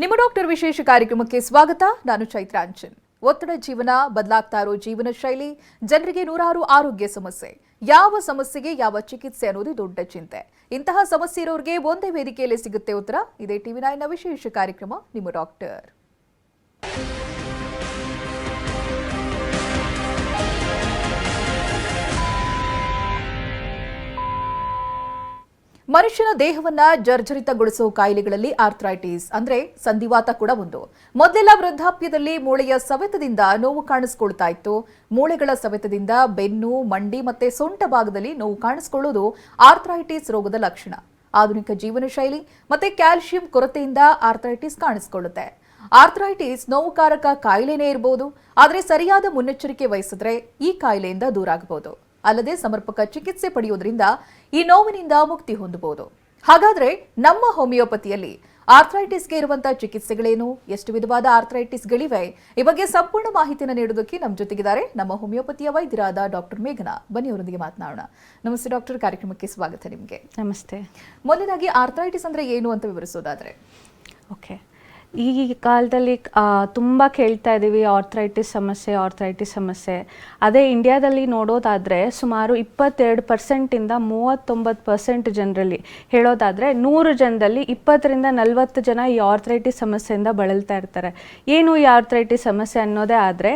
ನಿಮ್ಮ ಡಾಕ್ಟರ್ ವಿಶೇಷ ಕಾರ್ಯಕ್ರಮಕ್ಕೆ ಸ್ವಾಗತ. ನಾನು ಚೈತ್ರಾಂಚನ್. ಒತ್ತಡ ಜೀವನ, ಬದಲಾಗ್ತಾ ಇರೋ ಜೀವನ ಶೈಲಿ, ಜನರಿಗೆ ನೂರಾರು ಆರೋಗ್ಯ ಸಮಸ್ಯೆ. ಯಾವ ಸಮಸ್ಯೆಗೆ ಯಾವ ಚಿಕಿತ್ಸೆ ಅನ್ನೋದು ದೊಡ್ಡ ಚಿಂತೆ. ಇಂತಹ ಸಮಸ್ಯೆ ಇರೋರಿಗೆ ಒಂದೇ ವೇದಿಕೆಯಲ್ಲಿ ಸಿಗುತ್ತೆ ಉತ್ತರ. ಇದೇ ಟಿವಿ9ನ ವಿಶೇಷ ಕಾರ್ಯಕ್ರಮ ನಿಮ್ಮ ಡಾಕ್ಟರ್. ಮನುಷ್ಯನ ದೇಹವನ್ನ ಜರ್ಜರಿತಗೊಳಿಸುವ ಕಾಯಿಲೆಗಳಲ್ಲಿ ಆರ್ಥ್ರೈಟಿಸ್ ಅಂದ್ರೆ ಸಂಧಿವಾತ ಕೂಡ ಒಂದು. ಮೊದಲೆಲ್ಲ ವೃದ್ಧಾಪ್ಯದಲ್ಲಿ ಮೂಳೆಯ ಸವೆತದಿಂದ ನೋವು ಕಾಣಿಸಿಕೊಳ್ತಾ ಇತ್ತು. ಮೂಳೆಗಳ ಸವೆತದಿಂದ ಬೆನ್ನು, ಮಂಡಿ ಮತ್ತೆ ಸೊಂಟ ಭಾಗದಲ್ಲಿ ನೋವು ಕಾಣಿಸಿಕೊಳ್ಳುವುದು ಆರ್ಥ್ರೈಟಿಸ್ ರೋಗದ ಲಕ್ಷಣ. ಆಧುನಿಕ ಜೀವನ ಶೈಲಿ ಮತ್ತೆ ಕ್ಯಾಲ್ಸಿಯಂ ಕೊರತೆಯಿಂದ ಆರ್ಥ್ರೈಟಿಸ್ ಕಾಣಿಸಿಕೊಳ್ಳುತ್ತೆ. ಆರ್ಥ್ರೈಟಿಸ್ ನೋವುಕಾರಕ ಕಾಯಿಲೆನೇ ಇರಬಹುದು, ಆದರೆ ಸರಿಯಾದ ಮುನ್ನೆಚ್ಚರಿಕೆ ವಹಿಸಿದ್ರೆ ಈ ಕಾಯಿಲೆಯಿಂದ ದೂರ ಆಗಬಹುದು. ಅಲ್ಲದೆ ಸಮರ್ಪಕ ಚಿಕಿತ್ಸೆ ಪಡೆಯುವುದರಿಂದ ಈ ನೋವಿನಿಂದ ಮುಕ್ತಿ ಹೊಂದಬಹುದು. ಹಾಗಾದ್ರೆ ನಮ್ಮ ಹೋಮಿಯೋಪತಿಯಲ್ಲಿ ಆರ್ಥ್ರೈಟಿಸ್ಗೆ ಇರುವಂತಹ ಚಿಕಿತ್ಸೆಗಳೇನು, ಎಷ್ಟು ವಿಧವಾದ ಆರ್ಥ್ರೈಟಿಸ್ಗಳಿವೆ, ಈ ಬಗ್ಗೆ ಸಂಪೂರ್ಣ ಮಾಹಿತಿಯನ್ನು ನೀಡೋದಕ್ಕೆ ನಮ್ಮ ಜೊತೆಗಿದ್ದಾರೆ ನಮ್ಮ ಹೋಮಿಯೋಪತಿಯ ವೈದ್ಯರಾದ ಡಾಕ್ಟರ್ ಮೇಘನಾ. ಬನ್ನಿ ಅವರೊಂದಿಗೆ ಮಾತನಾಡೋಣ. ನಮಸ್ತೆ ಡಾಕ್ಟರ್, ಕಾರ್ಯಕ್ರಮಕ್ಕೆ ಸ್ವಾಗತ ನಿಮಗೆ. ನಮಸ್ತೆ. ಮೊದಲಾಗಿ ಆರ್ಥ್ರೈಟಿಸ್ ಅಂದ್ರೆ ಏನು ಅಂತ ವಿವರಿಸೋದಾದ್ರೆ? ಓಕೆ, ಈ ಕಾಲದಲ್ಲಿ ತುಂಬ ಕೇಳ್ತಾ ಇದ್ದೀವಿ ಆರ್ಥ್ರೈಟಿಸ್ ಸಮಸ್ಯೆ. ಅದೇ ಇಂಡಿಯಾದಲ್ಲಿ ನೋಡೋದಾದರೆ ಸುಮಾರು 22% 39% ಜನರಲ್ಲಿ ಹೇಳೋದಾದರೆ 100 ಜನದಲ್ಲಿ 20-40 ಜನ ಈ ಆರ್ಥ್ರೈಟಿಸ್ ಸಮಸ್ಯೆಯಿಂದ ಬಳಲ್ತಾ ಇರ್ತಾರೆ. ಏನು ಈ ಆರ್ಥ್ರೈಟಿಸ್ ಸಮಸ್ಯೆ ಅನ್ನೋದೇ ಆದರೆ,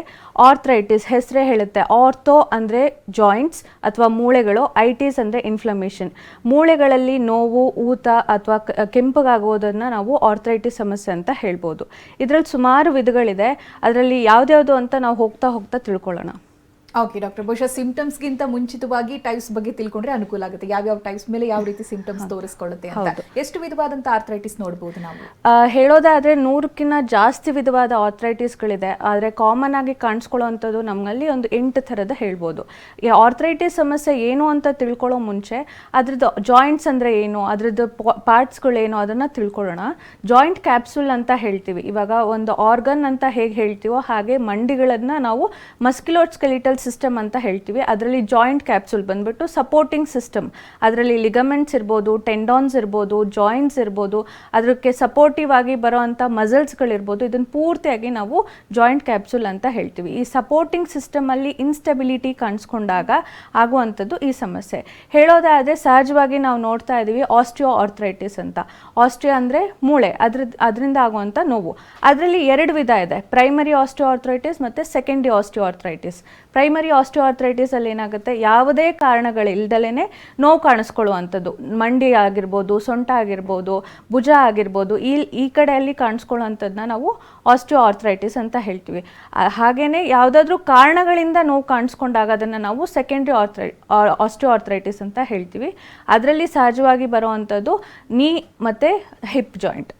ಆರ್ಥ್ರೈಟಿಸ್ ಹೆಸರೇ ಹೇಳುತ್ತೆ. ಆರ್ಥೋ ಅಂದರೆ ಜಾಯಿಂಟ್ಸ್ ಅಥವಾ ಮೂಳೆಗಳು, ಐಟಿಸ್ ಅಂದರೆ ಇನ್ಫ್ಲಮೇಷನ್. ಮೂಳೆಗಳಲ್ಲಿ ನೋವು, ಊತ ಅಥವಾ ಕೆಂಪಗಾಗೋದನ್ನು ನಾವು ಆರ್ಥ್ರೈಟಿಸ್ ಸಮಸ್ಯೆ ಅಂತ ಹೇಳ್ಬೋದು. ಇದರಲ್ಲಿ ಸುಮಾರು ವಿಧಗಳಿದೆ. ಅದರಲ್ಲಿ ಯಾವ್ದ್ಯಾವುದು ಅಂತ ನಾವು ಹೋಗ್ತಾ ತಿಳ್ಕೊಳ್ಳೋಣ. ಓಕೆ ಡಾಕ್ಟರ್, ಬಹುಶಃ ಸಿಂಪ್ಟಮ್ಸ್ಗಿಂತ ಮುಂಚಿತವಾಗಿ ಟೈಪ್ಸ್ ಬಗ್ಗೆ ತಿಳ್ಕೊಂಡ್ರೆ ಅನುಕೂಲ ಆಗುತ್ತೆ. ಯಾವ ಟೈಪ್ಸ್ ಮೇಲೆ ಯಾವ ರೀತಿ ಸಿಂಪ್ಟಮ್ಸ್ ತೋರಿಸ್ಕೊಳ್ಳುತ್ತೆ ಅಂತ. ಎಷ್ಟು ವಿಧವಾದಂತ ಆರ್ಥ್ರೈಟಿಸ್ ನೋಡಬಹುದು ನಾವು? ಹೇಳೋದಾದ್ರೆ 100ಕ್ಕಿಂತ ಜಾಸ್ತಿ ವಿಧವಾದ ಆರ್ಥ್ರೈಟಿಸ್ಗಳಿದೆ. ಆದರೆ ಕಾಮನ್ ಆಗಿ ಕಾಣಿಸ್ಕೊಳ್ಳುವಂಥದ್ದು ನಮ್ಮಲ್ಲಿ ಒಂದು 8 ಥರದ ಹೇಳ್ಬೋದು. ಈ ಆರ್ಥ್ರೈಟಿಸ್ ಸಮಸ್ಯೆ ಏನು ಅಂತ ತಿಳ್ಕೊಳ್ಳೋ ಮುಂಚೆ ಅದ್ರದ್ದು ಜಾಯಿಂಟ್ಸ್ ಅಂದ್ರೆ ಏನು, ಅದ್ರದ್ದು ಪಾರ್ಟ್ಸ್ಗಳೇನು ಅದನ್ನ ತಿಳ್ಕೊಳ್ಳೋಣ. ಜಾಯಿಂಟ್ ಕ್ಯಾಪ್ಸುಲ್ ಅಂತ ಹೇಳ್ತೀವಿ. ಇವಾಗ ಒಂದು ಆರ್ಗನ್ ಅಂತ ಹೇಗೆ ಹೇಳ್ತೀವೋ ಹಾಗೆ ಮಂಡಿಗಳನ್ನ ನಾವು ಮಸ್ಕ್ಯುಲೋಸ್ಕೆಲಿಟಲ್ ಸಿಸ್ಟಮ್ ಅಂತ ಹೇಳ್ತೀವಿ. ಅದರಲ್ಲಿ ಜಾಯಿಂಟ್ ಕ್ಯಾಪ್ಸುಲ್ ಬಂದ್ಬಿಟ್ಟು ಸಪೋರ್ಟಿಂಗ್ ಸಿಸ್ಟಮ್. ಅದರಲ್ಲಿ ಲಿಗಮೆಂಟ್ಸ್ ಇರ್ಬೋದು, ಟೆಂಡಾನ್ಸ್ ಇರ್ಬೋದು, ಜಾಯಿಂಟ್ಸ್ ಇರ್ಬೋದು, ಅದಕ್ಕೆ ಸಪೋರ್ಟಿವ್ ಆಗಿ ಬರೋವಂಥ ಮಸಲ್ಸ್ಗಳಿರ್ಬೋದು. ಇದನ್ನು ಪೂರ್ತಿಯಾಗಿ ನಾವು ಜಾಯಿಂಟ್ ಕ್ಯಾಪ್ಸುಲ್ ಅಂತ ಹೇಳ್ತೀವಿ. ಈ ಸಪೋರ್ಟಿಂಗ್ ಸಿಸ್ಟಮಲ್ಲಿ ಇನ್ಸ್ಟೆಬಿಲಿಟಿ ಕಾಣಿಸ್ಕೊಂಡಾಗ ಆಗುವಂಥದ್ದು ಈ ಸಮಸ್ಯೆ. ಹೇಳೋದಾದರೆ ಸಹಜವಾಗಿ ನಾವು ನೋಡ್ತಾ ಇದ್ದೀವಿ ಆಸ್ಟಿಯೋ ಆರ್ಥ್ರೈಟಿಸ್ ಅಂತ. ಆಸ್ಟಿಯೋ ಅಂದರೆ ಮೂಳೆ, ಅದರಿಂದ ಆಗುವಂಥ ನೋವು. ಅದರಲ್ಲಿ 2 ವಿಧ ಇದೆ, ಪ್ರೈಮರಿ ಆಸ್ಟಿಯೋ ಆರ್ಥ್ರೈಟಿಸ್ ಮತ್ತು secondary osteo arthritis. Primary osteo arthritis ಅಲ್ಲಿ ಏನಾಗುತ್ತೆ, ಯಾವುದೇ ಕಾರಣಗಳಿಲ್ದಲೇ ನೋವು ಕಾಣಿಸ್ಕೊಳ್ಳುವಂಥದ್ದು. ಮಂಡಿ ಆಗಿರ್ಬೋದು, ಸೊಂಟ ಆಗಿರ್ಬೋದು, ಭುಜ ಆಗಿರ್ಬೋದು, ಈ ಕಡೆಯಲ್ಲಿ ಕಾಣಿಸ್ಕೊಳ್ಳುವಂಥದ್ದನ್ನ ನಾವು ಆಸ್ಟಿಯೋ ಆರ್ಥ್ರೈಟಿಸ್ ಅಂತ ಹೇಳ್ತೀವಿ. ಹಾಗೇನೆ ಯಾವುದಾದ್ರೂ ಕಾರಣಗಳಿಂದ ನೋವು ಕಾಣಿಸ್ಕೊಂಡಾಗ ಅದನ್ನು ನಾವು ಸೆಕೆಂಡ್ರಿ ಆಸ್ಟಿಯೋ ಆರ್ಥ್ರೈಟಿಸ್ ಅಂತ ಹೇಳ್ತೀವಿ. ಅದರಲ್ಲಿ ಸಹಜವಾಗಿ ಬರುವಂಥದ್ದು ನೀ ಮತ್ತು ಹಿಪ್ ಜಾಯಿಂಟ್.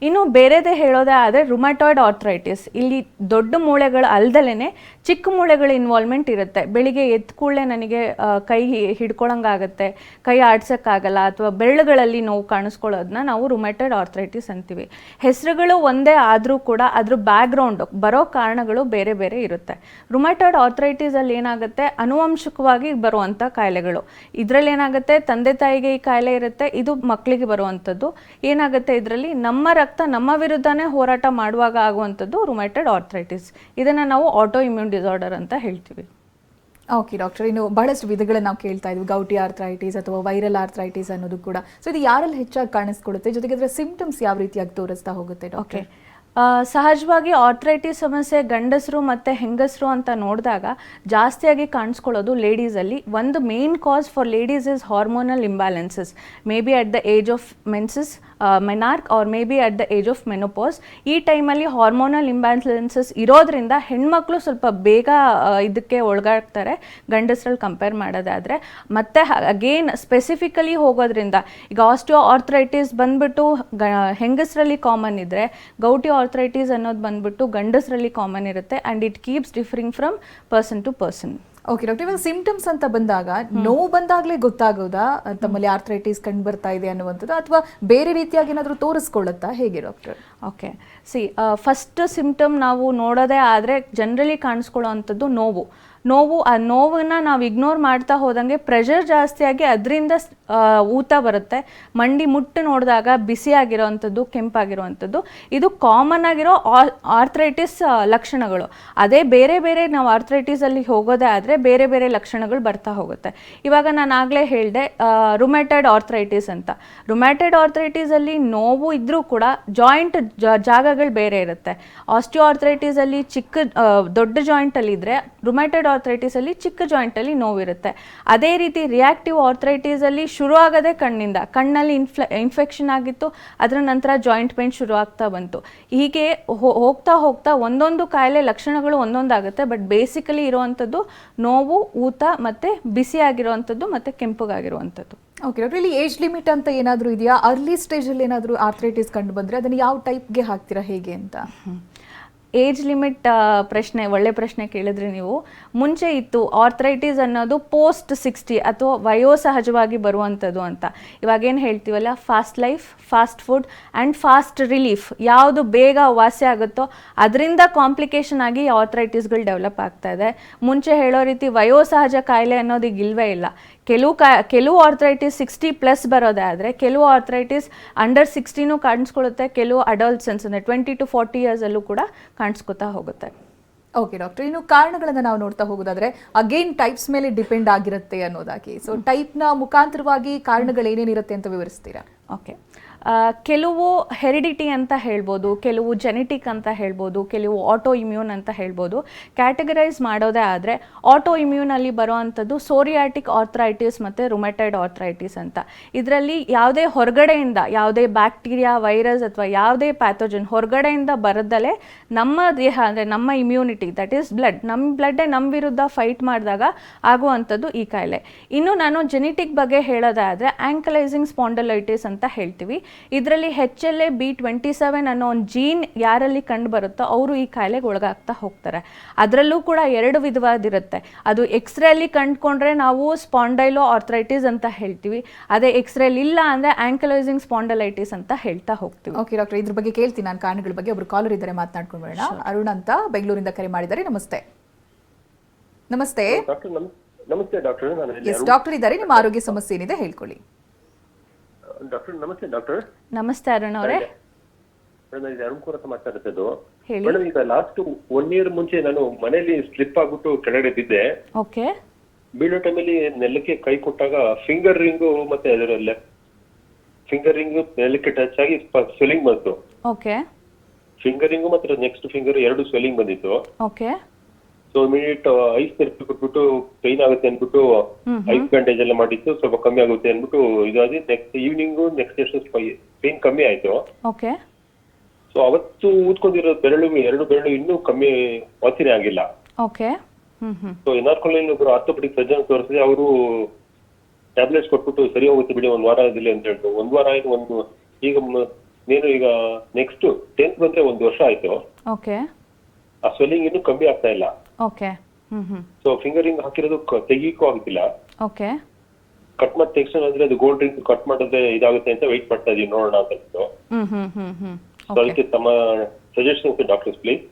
ಇನ್ನು ಬೇರೆದೇ ಹೇಳೋದೇ ಆದರೆ ರುಮಟಾಯ್ಡ್ ಆರ್ಥ್ರೈಟಿಸ್. ಇಲ್ಲಿ ದೊಡ್ಡ ಮೂಳೆಗಳು ಅಲ್ದಲೇ ಚಿಕ್ಕ ಮೂಳೆಗಳ ಇನ್ವಾಲ್ವ್ಮೆಂಟ್ ಇರುತ್ತೆ. ಬೆಳಿಗ್ಗೆ ಎದ್ದ ಕೂಡಲೇ ನನಗೆ ಕೈ ಹಿಡ್ಕೊಳಂಗಾಗತ್ತೆ, ಕೈ ಆಡ್ಸೋಕ್ಕಾಗಲ್ಲ, ಅಥವಾ ಬೆರಳುಗಳಲ್ಲಿ ನೋವು ಕಾಣಿಸ್ಕೊಳ್ಳೋದನ್ನ ನಾವು ರುಮಟಾಯ್ಡ್ ಆರ್ಥ್ರೈಟಿಸ್ ಅಂತೀವಿ. ಹೆಸರುಗಳು ಒಂದೇ ಆದರೂ ಕೂಡ ಅದ್ರ ಬ್ಯಾಕ್ಗ್ರೌಂಡ್ ಬರೋ ಕಾರಣಗಳು ಬೇರೆ ಬೇರೆ ಇರುತ್ತೆ. ರುಮಟಾಯ್ಡ್ ಆರ್ಥ್ರೈಟಿಸಲ್ಲಿ ಏನಾಗುತ್ತೆ, ಅನುವಂಶಿಕವಾಗಿ ಬರುವಂಥ ಕಾಯಿಲೆಗಳು. ಇದರಲ್ಲಿ ಏನಾಗುತ್ತೆ, ತಂದೆ ತಾಯಿಗೆ ಈ ಕಾಯಿಲೆ ಇರುತ್ತೆ, ಇದು ಮಕ್ಕಳಿಗೆ ಬರುವಂಥದ್ದು. ಏನಾಗುತ್ತೆ, ಇದರಲ್ಲಿ ನಮ್ಮ ವಿರುದ್ಧನೇ ಹೋರಾಟ ಮಾಡುವಾಗ ಆಗುವಂಥದ್ದು ರುಮಟಾಯ್ಡ್ ಆರ್ಥ್ರೈಟಿಸ್. ಇದನ್ನು ನಾವು ಆಟೋ ಇಮ್ಯೂನ್ ಡಿಸಾರ್ಡರ್ ಅಂತ ಹೇಳ್ತೀವಿ. ಓಕೆ ಡಾಕ್ಟರ್, ಇನ್ನು ಬಹಳಷ್ಟು ವಿಧಗಳನ್ನ ನಾವು ಕೇಳ್ತಾ ಇದ್ವಿ, ಗೌಟಿ ಆರ್ಥ್ರೈಟಿಸ್ ಅಥವಾ ವೈರಲ್ ಆರ್ಥ್ರೈಟಿಸ್ ಅನ್ನೋದು ಕೂಡ. ಸೊ ಇದು ಯಾರಲ್ಲಿ ಹೆಚ್ಚಾಗಿ ಕಾಣಿಸ್ಕೊಳ್ಳುತ್ತೆ, ಜೊತೆಗೆ ಅದರ ಸಿಂಪ್ಟಮ್ಸ್ ಯಾವ ರೀತಿಯಾಗಿ ತೋರಿಸ್ತಾ ಹೋಗುತ್ತೆ ಡಾಕ್ಟರ್? ಸಹಜವಾಗಿ ಆರ್ಥ್ರೈಟಿಸ್ ಸಮಸ್ಯೆ ಗಂಡಸರು ಮತ್ತು ಹೆಂಗಸರು ಅಂತ ನೋಡಿದಾಗ ಜಾಸ್ತಿಯಾಗಿ ಕಾಣಿಸ್ಕೊಳ್ಳೋದು ಲೇಡೀಸಲ್ಲಿ. ಒಂದು main cause for ladies is hormonal imbalances, may be at the age of menses menarche or may be at the age of menopause. ಈ ಟೈಮಲ್ಲಿ ಹಾರ್ಮೋನಲ್ ಇಂಬ್ಯಾಲೆನ್ಸಸ್ ಇರೋದ್ರಿಂದ ಹೆಣ್ಮಕ್ಳು ಸ್ವಲ್ಪ ಬೇಗ ಇದಕ್ಕೆ ಒಳಗಾಗ್ತಾರೆ ಗಂಡಸರಲ್ಲಿ ಕಂಪೇರ್ ಮಾಡೋದಾದರೆ. ಮತ್ತು ಅಗೇನ್ ಸ್ಪೆಸಿಫಿಕಲಿ ಹೋಗೋದ್ರಿಂದ ಈಗ ಆಸ್ಟಿಯೋ ಆರ್ಥ್ರೈಟಿಸ್ ಬಂದ್ಬಿಟ್ಟು ಹೆಂಗಸರಲ್ಲಿ ಕಾಮನ್ ಇದ್ದರೆ, ಗೌಟಿ ಆರ್ಥ್ರೈಟಿಸ್ ಅನ್ನೋದು ಬಂದ್ಬಿಟ್ಟು ಗಂಡಸರಲ್ಲಿ ಕಾಮನ್ ಇರುತ್ತೆ. And it keeps differing from person to person. Okay doctor, ಇವಾಗ ಸಿಂಪ್ಟಮ್ಸ್ ಅಂತ ಬಂದಾಗ ನೋವು ಬಂದಾಗಲೇ ಗೊತ್ತಾಗೋದಾ ತಮ್ಮಲ್ಲಿ ಆರ್ಥ್ರೈಟಿಸ್ ಕಂಡು ಬರ್ತಾ ಇದೆ ಅನ್ನುವಂಥದ್ದು, ಅಥವಾ ಬೇರೆ ರೀತಿಯಾಗಿ ಏನಾದರೂ ತೋರಿಸ್ಕೊಳ್ಳುತ್ತಾ, ಹೇಗೆ ಡಾಕ್ಟರ್? ಓಕೆ, ಫಸ್ಟ್ ಸಿಂಪ್ಟಮ್ ನಾವು ನೋಡೋದೇ ಆದರೆ ಜನರಲಿ ಕಾಣಿಸ್ಕೊಳ್ಳೋ ಅಂಥದ್ದು ನೋವು. ಆ ನೋವನ್ನ ನಾವು ಇಗ್ನೋರ್ ಮಾಡ್ತಾ ಹೋದಂಗೆ ಪ್ರೆಷರ್ ಜಾಸ್ತಿ ಆಗಿ ಅದರಿಂದ ಊತ ಬರುತ್ತೆ. ಮಂಡಿ ಮುಟ್ಟು ನೋಡಿದಾಗ ಬಿಸಿ ಆಗಿರೋವಂಥದ್ದು, ಕೆಂಪಾಗಿರುವಂಥದ್ದು, ಇದು ಕಾಮನ್ ಆಗಿರೋ ಆರ್ಥ್ರೈಟಿಸ್ ಲಕ್ಷಣಗಳು. ಅದೇ ಬೇರೆ ಬೇರೆ ನಾವು ಆರ್ಥ್ರೈಟಿಸಲ್ಲಿ ಹೋಗೋದೇ ಆದರೆ ಬೇರೆ ಬೇರೆ ಲಕ್ಷಣಗಳು ಬರ್ತಾ ಹೋಗುತ್ತೆ. ಇವಾಗ ನಾನು ಆಗಲೇ ಹೇಳಿದೆ ರುಮ್ಯಾಟೈಡ್ ಆರ್ಥ್ರೈಟಿಸ್ ಅಂತ. ರುಮ್ಯಾಟೈಡ್ ಆರ್ಥ್ರೈಟಿಸಲ್ಲಿ ನೋವು ಇದ್ದರೂ ಕೂಡ ಜಾಯಿಂಟ್ ಜಾಗಗಳು ಬೇರೆ ಇರುತ್ತೆ. ಆಸ್ಟಿಯೋ ಆರ್ಥ್ರೈಟಿಸಲ್ಲಿ ದೊಡ್ಡ ಜಾಯಿಂಟಲ್ಲಿ ಇದ್ದರೆ ರುಮ್ಯಾಟೈಡ್ ಆರ್ಥ್ರೈಟಿಸಲ್ಲಿ ಚಿಕ್ಕ ಜಾಯಿಂಟಲ್ಲಿ ನೋವಿರುತ್ತೆ. ಅದೇ ರೀತಿ ರಿಯಾಕ್ಟಿವ್ ಆರ್ಥ್ರೈಟಿಸಲ್ಲಿ ಶುರು ಆಗದೆ ಕಣ್ಣಲ್ಲಿ ಇನ್ಫೆಕ್ಷನ್ ಆಗಿತ್ತು, ಅದರ ನಂತರ ಜಾಯಿಂಟ್ ಪೇನ್ ಶುರು ಆಗ್ತಾ ಬಂತು. ಹೀಗೆ ಹೋಗ್ತಾ ಹೋಗ್ತಾ ಒಂದೊಂದು ಕಾಯಿಲೆ ಲಕ್ಷಣಗಳು ಒಂದೊಂದಾಗುತ್ತೆ. ಬಟ್ ಬೇಸಿಕಲಿ ಇರುವಂಥದ್ದು ನೋವು, ಊತ ಮತ್ತು ಬಿಸಿ ಆಗಿರುವಂಥದ್ದು ಮತ್ತು ಕೆಂಪಗಾಗಿರುವಂಥದ್ದು. ಓಕೆ ಡಾಕ್ಟರ್, ಇಲ್ಲಿ ಏಜ್ ಲಿಮಿಟ್ ಅಂತ ಏನಾದರೂ ಇದೆಯಾ? ಅರ್ಲಿ ಸ್ಟೇಜಲ್ಲಿ ಏನಾದರೂ ಆರ್ಥ್ರೈಟಿಸ್ ಕಂಡು ಬಂದರೆ ಅದನ್ನು ಯಾವ ಟೈಪ್ಗೆ ಹಾಕ್ತೀರಾ, ಹೇಗೆ ಅಂತ? ಏಜ್ ಲಿಮಿಟ್ ಪ್ರಶ್ನೆ ಒಳ್ಳೆ ಪ್ರಶ್ನೆ ಕೇಳಿದ್ರಿ ನೀವು. ಮುಂಚೆ ಇತ್ತು ಆರ್ಥ್ರೈಟಿಸ್ ಅನ್ನೋದು ಪೋಸ್ಟ್ 60 ಅಥವಾ ವಯೋಸಹಜವಾಗಿ ಬರುವಂಥದ್ದು ಅಂತ. ಇವಾಗೇನು ಹೇಳ್ತೀವಲ್ಲ, fast life, fast food and fast relief, ಯಾವುದು ಬೇಗ ವಾಸಿ ಆಗುತ್ತೋ ಅದರಿಂದ ಕಾಂಪ್ಲಿಕೇಶನ್ ಆಗಿ ಆರ್ಥ್ರೈಟಿಸ್ಗಳು ಡೆವಲಪ್ ಆಗ್ತಾ ಇದೆ. ಮುಂಚೆ ಹೇಳೋ ರೀತಿ ವಯೋಸಹಜ ಕಾಯಿಲೆ ಅನ್ನೋದು ಈಗ ಇಲ್ವೇ ಇಲ್ಲ. ಕೆಲವು ಆರ್ಥ್ರೈಟಿಸ್ 60+ ಬರೋದೇ ಆದರೆ ಕೆಲವು ಆರ್ಥ್ರೈಟಿಸ್ ಅಂಡರ್ 60 ಕಾಣಿಸ್ಕೊಳ್ಳುತ್ತೆ. ಕೆಲವು ಅಡಲ್ಟ್ಸನ್ಸ್ ಅಂದರೆ 20 to 40 ಇಯರ್ಸಲ್ಲೂ ಕೂಡ ಕಾಣಿಸ್ಕೊತಾ ಹೋಗುತ್ತೆ. ಓಕೆ ಡಾಕ್ಟರ್, ಇನ್ನು ಕಾರಣಗಳನ್ನು ನಾವು ನೋಡ್ತಾ ಹೋಗೋದಾದ್ರೆ ಅಗೇನ್ ಟೈಪ್ಸ್ ಮೇಲೆ ಡಿಪೆಂಡ್ ಆಗಿರುತ್ತೆ ಅನ್ನೋದಾಗಿ. ಸೊ ಟೈಪ್ನ ಮುಖಾಂತರವಾಗಿ ಕಾರಣಗಳು ಏನೇನಿರುತ್ತೆ ಅಂತ ವಿವರಿಸ್ತೀರಾ? ಓಕೆ, ಕೆಲವು ಹೆರಿಡಿಟಿ ಅಂತ ಹೇಳ್ಬೋದು, ಕೆಲವು ಜೆನೆಟಿಕ್ ಅಂತ ಹೇಳ್ಬೋದು, ಕೆಲವು ಆಟೋ ಇಮ್ಯೂನ್ ಅಂತ ಹೇಳ್ಬೋದು. ಕ್ಯಾಟಗರೈಸ್ ಮಾಡೋದೇ ಆದರೆ ಆಟೋ ಇಮ್ಯೂನಲ್ಲಿ ಬರೋವಂಥದ್ದು ಸೋರಿಯಾಟಿಕ್ ಆರ್ಥ್ರೈಟಿಸ್ ಮತ್ತು ರುಮ್ಯಾಟೈಡ್ ಆರ್ಥ್ರೈಟಿಸ್ ಅಂತ. ಇದರಲ್ಲಿ ಯಾವುದೇ ಹೊರಗಡೆಯಿಂದ ಯಾವುದೇ ಬ್ಯಾಕ್ಟೀರಿಯಾ, ವೈರಸ್ ಅಥವಾ ಯಾವುದೇ ಪ್ಯಾಥೋಜನ್ ಹೊರಗಡೆಯಿಂದ ಬರದಲ್ಲೇ ನಮ್ಮ ದೇಹ ಅಂದರೆ ನಮ್ಮ ಇಮ್ಯೂನಿಟಿ, ದಟ್ ಈಸ್ ನಮ್ಮ ಬ್ಲಡ್ಡೇ ನಮ್ಮ ವಿರುದ್ಧ ಫೈಟ್ ಮಾಡಿದಾಗ ಆಗುವಂಥದ್ದು ಈ ಕಾಯಿಲೆ. ಇನ್ನು ನಾನು ಜೆನೆಟಿಕ್ ಬಗ್ಗೆ ಹೇಳೋದಾದರೆ ಆಂಕಲೈಸಿಂಗ್ ಸ್ಪಾಂಡಲೈಟಿಸ್ ಅಂತ ಹೇಳ್ತೀವಿ. ಇದರಲ್ಲಿ HLA-B27 ಅನ್ನೋ ಒಂದು ಜೀನ್ ಯಾರಲ್ಲಿ ಕಂಡು ಬರುತ್ತೋ ಅವರು ಈ ಕಾಯಿಲೆಗೆ ಒಳಗಾಗ್ತಾ ಹೋಗ್ತಾರೆ. ಅದರಲ್ಲೂ ಕೂಡ 2 ವಿಧವಾದಿರುತ್ತೆ. ಅದು ಎಕ್ಸ್ರೇಲಿ ಕಂಡುಕೊಂಡ್ರೆ ನಾವು ಸ್ಪಾಂಡೈಲೋ ಆರ್ಥ್ರೈಟಿಸ್ ಅಂತ ಹೇಳ್ತೀವಿ. ಅದೇ ಎಕ್ಸ್ರೇಲಿ ಇಲ್ಲ ಅಂದರೆ ಆಂಕಲೈಸಿಂಗ್ ಸ್ಪಾಂಡಲೈಟಿಸ್ ಅಂತ ಹೇಳ್ತಾ ಹೋಗ್ತೀವಿ. ಓಕೆ ಡಾಕ್ಟರ್, ಇದ್ರ ಬಗ್ಗೆ ಕೇಳ್ತೀನಿ ನಾನು ಕಾರಣಗಳ ಬಗ್ಗೆ. ಒಬ್ರು ಕಾಲರ್ ಇದ್ದಾರೆ, ಮಾತನಾಡ್ಕೊಂಡು ಬರೋಣ. ಅರುಣ್ ಅಂತ ಬೆಂಗಳೂರಿಂದ ಕರೆ ಮಾಡಿದ್ದಾರೆ. ನಮಸ್ತೆ. ನಮಸ್ತೆ ನಮಸ್ತೆ ಡಾಕ್ಟರ್. ಎಸ್ ಡಾಕ್ಟರ್ ಇದ್ದಾರೆ, ನಿಮ್ಮ ಆರೋಗ್ಯ ಸಮಸ್ಯೆ ಏನಿದೆ ಹೇಳ್ಕೊಳ್ಳಿ. ಡಾಕ್ಟರ್ ನಮಸ್ತೆ. ಡಾಕ್ಟರ್ ನಮಸ್ತೆ ಅರುಣ್ ಅವರೇ. ನಾನು ಅರುಣ್ ಕೂರ್ ಅಂತ ಮಾತಾಡ್ತಿದ್ದು. ಹೇಳಿ. ಮೇಡಮ್, ಈಗ ಲಾಸ್ಟ್ 1 year ಮುಂಚೆ ನಾನು ಮನೆಯಲ್ಲಿ ಸ್ಲಿಪ್ ಆಗ್ಬಿಟ್ಟು ಕೆಳಗಡೆ ಬಿದ್ದೆ. ಓಕೆ. ಬೀಳೋ ಟೈಮಲ್ಲಿ ನೆಲಕ್ಕೆ ಕೈ ಕೊಟ್ಟಾಗ ಫಿಂಗರ್ ರಿಂಗು ಮತ್ತೆ ಅದರ ಫಿಂಗರ್ ರಿಂಗ್ ನೆಲಕ್ಕೆ ಟಚ್ ಆಗಿ ಸ್ವೆಲ್ಲಿಂಗ್ ಬಂತು. ಓಕೆ. ಫಿಂಗರ್ ರಿಂಗು ಮತ್ತೆ ನೆಕ್ಸ್ಟ್ ಫಿಂಗರ್ 2 ಸ್ವೆಲ್ಲಿಂಗ್ ಬಂದಿತ್ತು. Okay. So immediate ice therapy ಕೊಟ್ಬಿಟ್ಟು ಪೈನ್ ಆಗುತ್ತೆ ಅನ್ಬಿಟ್ಟು ಐಸ್ ಬ್ಯಾಂಡೇಜ್ ಎಲ್ಲ ಮಾಡಿತ್ತು, ಸ್ವಲ್ಪ ಕಮ್ಮಿ ಆಗುತ್ತೆ ಅನ್ಬಿಟ್ಟು ಇದಾಗಿ ನೆಕ್ಸ್ಟ್ ಈವ್ನಿಂಗ್ ನೆಕ್ಸ್ಟ್ ಪೈನ್ ಕಮ್ಮಿ ಆಯ್ತು. ಓಕೆ. ಸೊ ಅವತ್ತು ಊದ್ಕೊಂಡಿರೋ 2 ಬೆರಳು ಇನ್ನೂ ಕಮ್ಮಿ ವಾಸಿನೇ ಆಗಿಲ್ಲ. ಓಕೆ. ಸೊ ಎನ್ಆರ್ಕೊಳ್ಳಿ ಒಬ್ರು ಆರ್ಥೋಪೆಡಿಕ್ ಸರ್ಜನ್ ತೋರಿಸಿದೆ. ಅವರು ಟ್ಯಾಬ್ಲೆಟ್ಸ್ ಕೊಟ್ಬಿಟ್ಟು ಸರಿ ಹೋಗುತ್ತೆ ಬಿಡಿ 1 ವಾರದಲ್ಲಿ ಅಂತ ಹೇಳಿದ್ರು. 1 ವಾರ ಆಯ್ತು. ಈಗ ನೆಕ್ಸ್ಟ್ 10th ಬಂದ್ರೆ 1 ವರ್ಷ ಆಯ್ತು. ಓಕೆ. ಆ ಸ್ವೆಲ್ಲಿಂಗ್ ಇನ್ನೂ ಕಮ್ಮಿ ಆಗ್ತಾ ಇಲ್ಲ. ಓಕೆ. ಸೊ ಫಿಂಗರಿಂಗ್ ಹಾಕಿರೋದು ತೆಗೀಕೂ ಆಗ್ತಿಲ್ಲ. ಓಕೆ. ಕಟ್ ಮಾಡಿ ತೆಗ್ಸೋಣ ಅಂದ್ರೆ ಅದು ಗೋಲ್ಡ್ ರಿಂಗ್ ಕಟ್ ಮಾಡಿದ್ರೆ ಇದಾಗುತ್ತೆ ಅಂತ ವೆಯ್ಟ್ ಮಾಡ್ತಾ ಇದೀವಿ, ನೋಡೋಣ ಅಂತ. ಸೊ ಅದಕ್ಕೆ ತಮ್ಮ suggestions doctors please.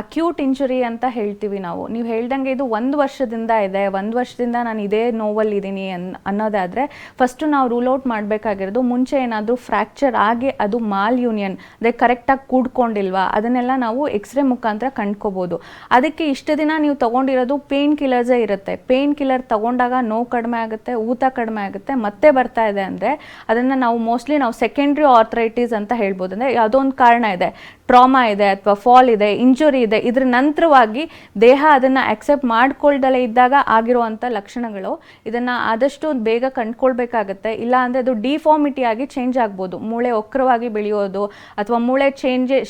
Acute injury ಅಂತ ಹೇಳ್ತೀವಿ ನಾವು. ನೀವು ಹೇಳ್ದಂಗೆ ಇದು 1 ವರ್ಷದಿಂದ ಇದೆ, 1 ವರ್ಷದಿಂದ ನಾನು ಇದೇ ನೋವಲ್ಲಿದ್ದೀನಿ ಅನ್ನೋದಾದರೆ ಫಸ್ಟು ನಾವು ರೂಲ್ ಔಟ್ ಮಾಡಬೇಕಾಗಿರೋದು, ಮುಂಚೆ ಏನಾದರೂ ಫ್ರ್ಯಾಕ್ಚರ್ ಆಗಿ ಅದು ಮಾಲ್ ಯೂನಿಯನ್ ಅಂದರೆ ಕರೆಕ್ಟಾಗಿ ಕೂಡ್ಕೊಂಡಿಲ್ವಾ ಅದನ್ನೆಲ್ಲ ನಾವು ಎಕ್ಸ್ರೇ ಮುಖಾಂತರ ಕಂಡ್ಕೋಬೋದು. ಅದಕ್ಕೆ ಇಷ್ಟು ದಿನ ನೀವು ತೊಗೊಂಡಿರೋದು ಪೇನ್ ಕಿಲ್ಲರ್ಸೇ ಇರುತ್ತೆ. ಪೇನ್ ಕಿಲ್ಲರ್ ತೊಗೊಂಡಾಗ ನೋವು ಕಡಿಮೆ ಆಗುತ್ತೆ, ಊತ ಕಡಿಮೆ ಆಗುತ್ತೆ, ಮತ್ತೆ ಬರ್ತಾ ಇದೆ ಅಂದರೆ ಅದನ್ನು ನಾವು ಮೋಸ್ಟ್ಲಿ ಸೆಕೆಂಡ್ರಿ ಆರ್ಥ್ರೈಟಿಸ್ ಅಂತ ಹೇಳ್ಬೋದು. ಅಂದರೆ ಯಾವುದೋ ಒಂದು ಕಾರಣ ಇದೆ, ಟ್ರಾಮಾ ಇದೆ ಅಥವಾ ಫಾಲ್ ಇದೆ, ಇಂಜುರಿ ಇದೆ, ಇದ್ರ ನಂತರವಾಗಿ ದೇಹ ಅದನ್ನು ಆಕ್ಸೆಪ್ಟ್ ಮಾಡ್ಕೊಳ್ದಲೇ ಇದ್ದಾಗ ಆಗಿರುವಂಥ ಲಕ್ಷಣಗಳು. ಇದನ್ನು ಆದಷ್ಟು ಬೇಗ ಕಂಡುಕೊಳ್ಬೇಕಾಗತ್ತೆ. ಇಲ್ಲ ಅಂದರೆ ಅದು ಡಿಫಾರ್ಮಿಟಿ ಆಗಿ ಚೇಂಜ್ ಆಗ್ಬೋದು, ಮೂಳೆ ವಕ್ರವಾಗಿ ಬೆಳೆಯೋದು ಅಥವಾ ಮೂಳೆ